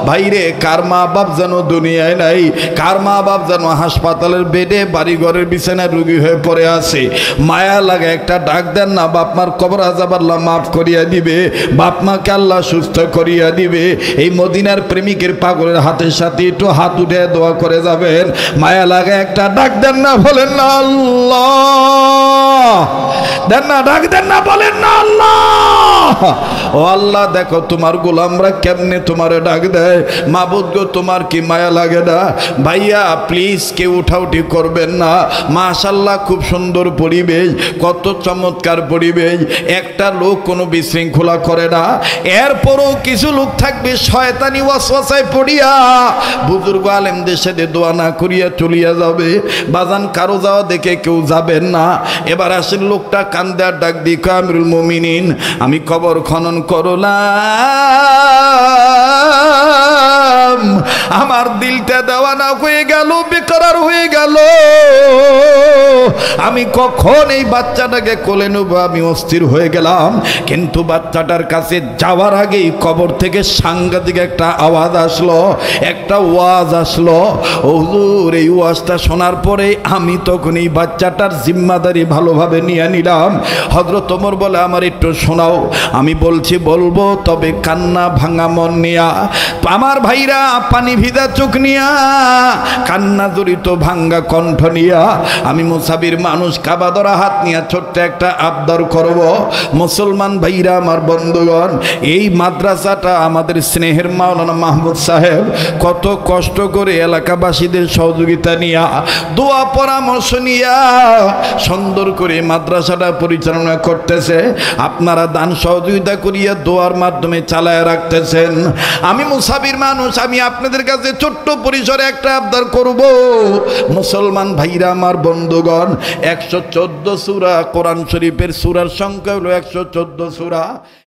ভাইরে কার মা বাপ যেন দুনিয়ায় নাই, কার মা বাপ যেন হাসপাতালের বেডে বাড়ি ঘরের বিছানায় রোগী হয়ে পড়ে আছে, মায়া লাগা একটা ডাক দেন না, বাপ মার কবর আযাব আল্লাহ মাফ করিয়া দিবে, বাপ মাকে আল্লাহ সুস্থ করিয়া দিবে। এই মদিনার প্রেমিকের পাগলের হাতের সাথে একটু হাত উঠে দোয়া করে যাবেন, মায়া লাগা একটা ডাক দেন না, বলেন না আল্লাহ, দেন না ডাক দেন না, বলেন না আল্লাহ। ও আল্লাহ দেখো তোমার গোলামরা কেমনে তোমারে ডাক দেয়, মাবুদ গো তোমার কি মায়া লাগে না? ভাইয়া প্লিজ কেউ উঠাউঠি করবেন না, মাশাআল্লাহ খুব সুন্দর পরিবেশ, কত চমৎকার পরিবেশ, একটা লোক কোনো বিশৃঙ্খলা করে না, এরপরও কিছু লোক থাকবে শয়তানি ওয়াসওয়াসায় পড়িয়া বুজুর্গ আলেমদের সাথে দোয়া না করিয়া চলিয়া যাবে। বাজান কারো যাওয়া দেখে কেউ যাবেন না। এবার আসেন লোকটা কান্দার ডাক দিয়ে আমিরুল মুমিনিন আমি কবর খনন করলাম, আমার দিলটা দেওয়ানা হয়ে গেল, বেকরার হয়ে গেল। আমি কখন এই বাচ্চাটাকে কোলে নেব আমি অস্থির হয়ে গেলাম। কিন্তু বাচ্চাটার কাছে যাওয়ার আগেই কবর থেকে সাংঘাতিক একটা আওয়াজ আসলো, একটা ওয়াজ আসলো। হুজুর এই ওয়াজটা শোনার পরে আমি তখন এই বাচ্চাটার জিম্মাদারি ভালোভাবে নিয়ে নিলাম। হযরত ওমর বলে আমার একটু শোনাও। আমি বলছি বলবো, তবে কান্না ভাঙা মন নিয়া, আমার ভাইরা পানি ভিজা চোখ নিয়া, কান্না জড়িত ভাঙ্গা কণ্ঠ নিয়া আমি মুসাফির মানুষ কাবা ধরা হাত নিয়ে ছোট্ট একটা আবদার করব। মুসলমান ভাইরা আমার বন্ধুগণ, এই মাদ্রাসাটা আমাদের স্নেহের মাওলানা মাহমুদ সাহেব কত কষ্ট করে এলাকাবাসীদের সহযোগিতা নিয়া, দোয়া পরামর্শ নিয়া সুন্দর করে মাদ্রাসাটা পরিচালনা করতেছে। আপনারা দান সহযোগিতা করিয়া দোয়ার মাধ্যমে চালায় রাখতেছেন। আমি মুসাফির মানুষ, আমি আপনাদের কাছে ছোট্ট পরিসরে একটা আবদার করব। মুসলমান ভাইরা আমার বন্ধুগণ, 114 সূরা কোরআন শরীফের সূরার সংখ্যা হলো 114 সূরা।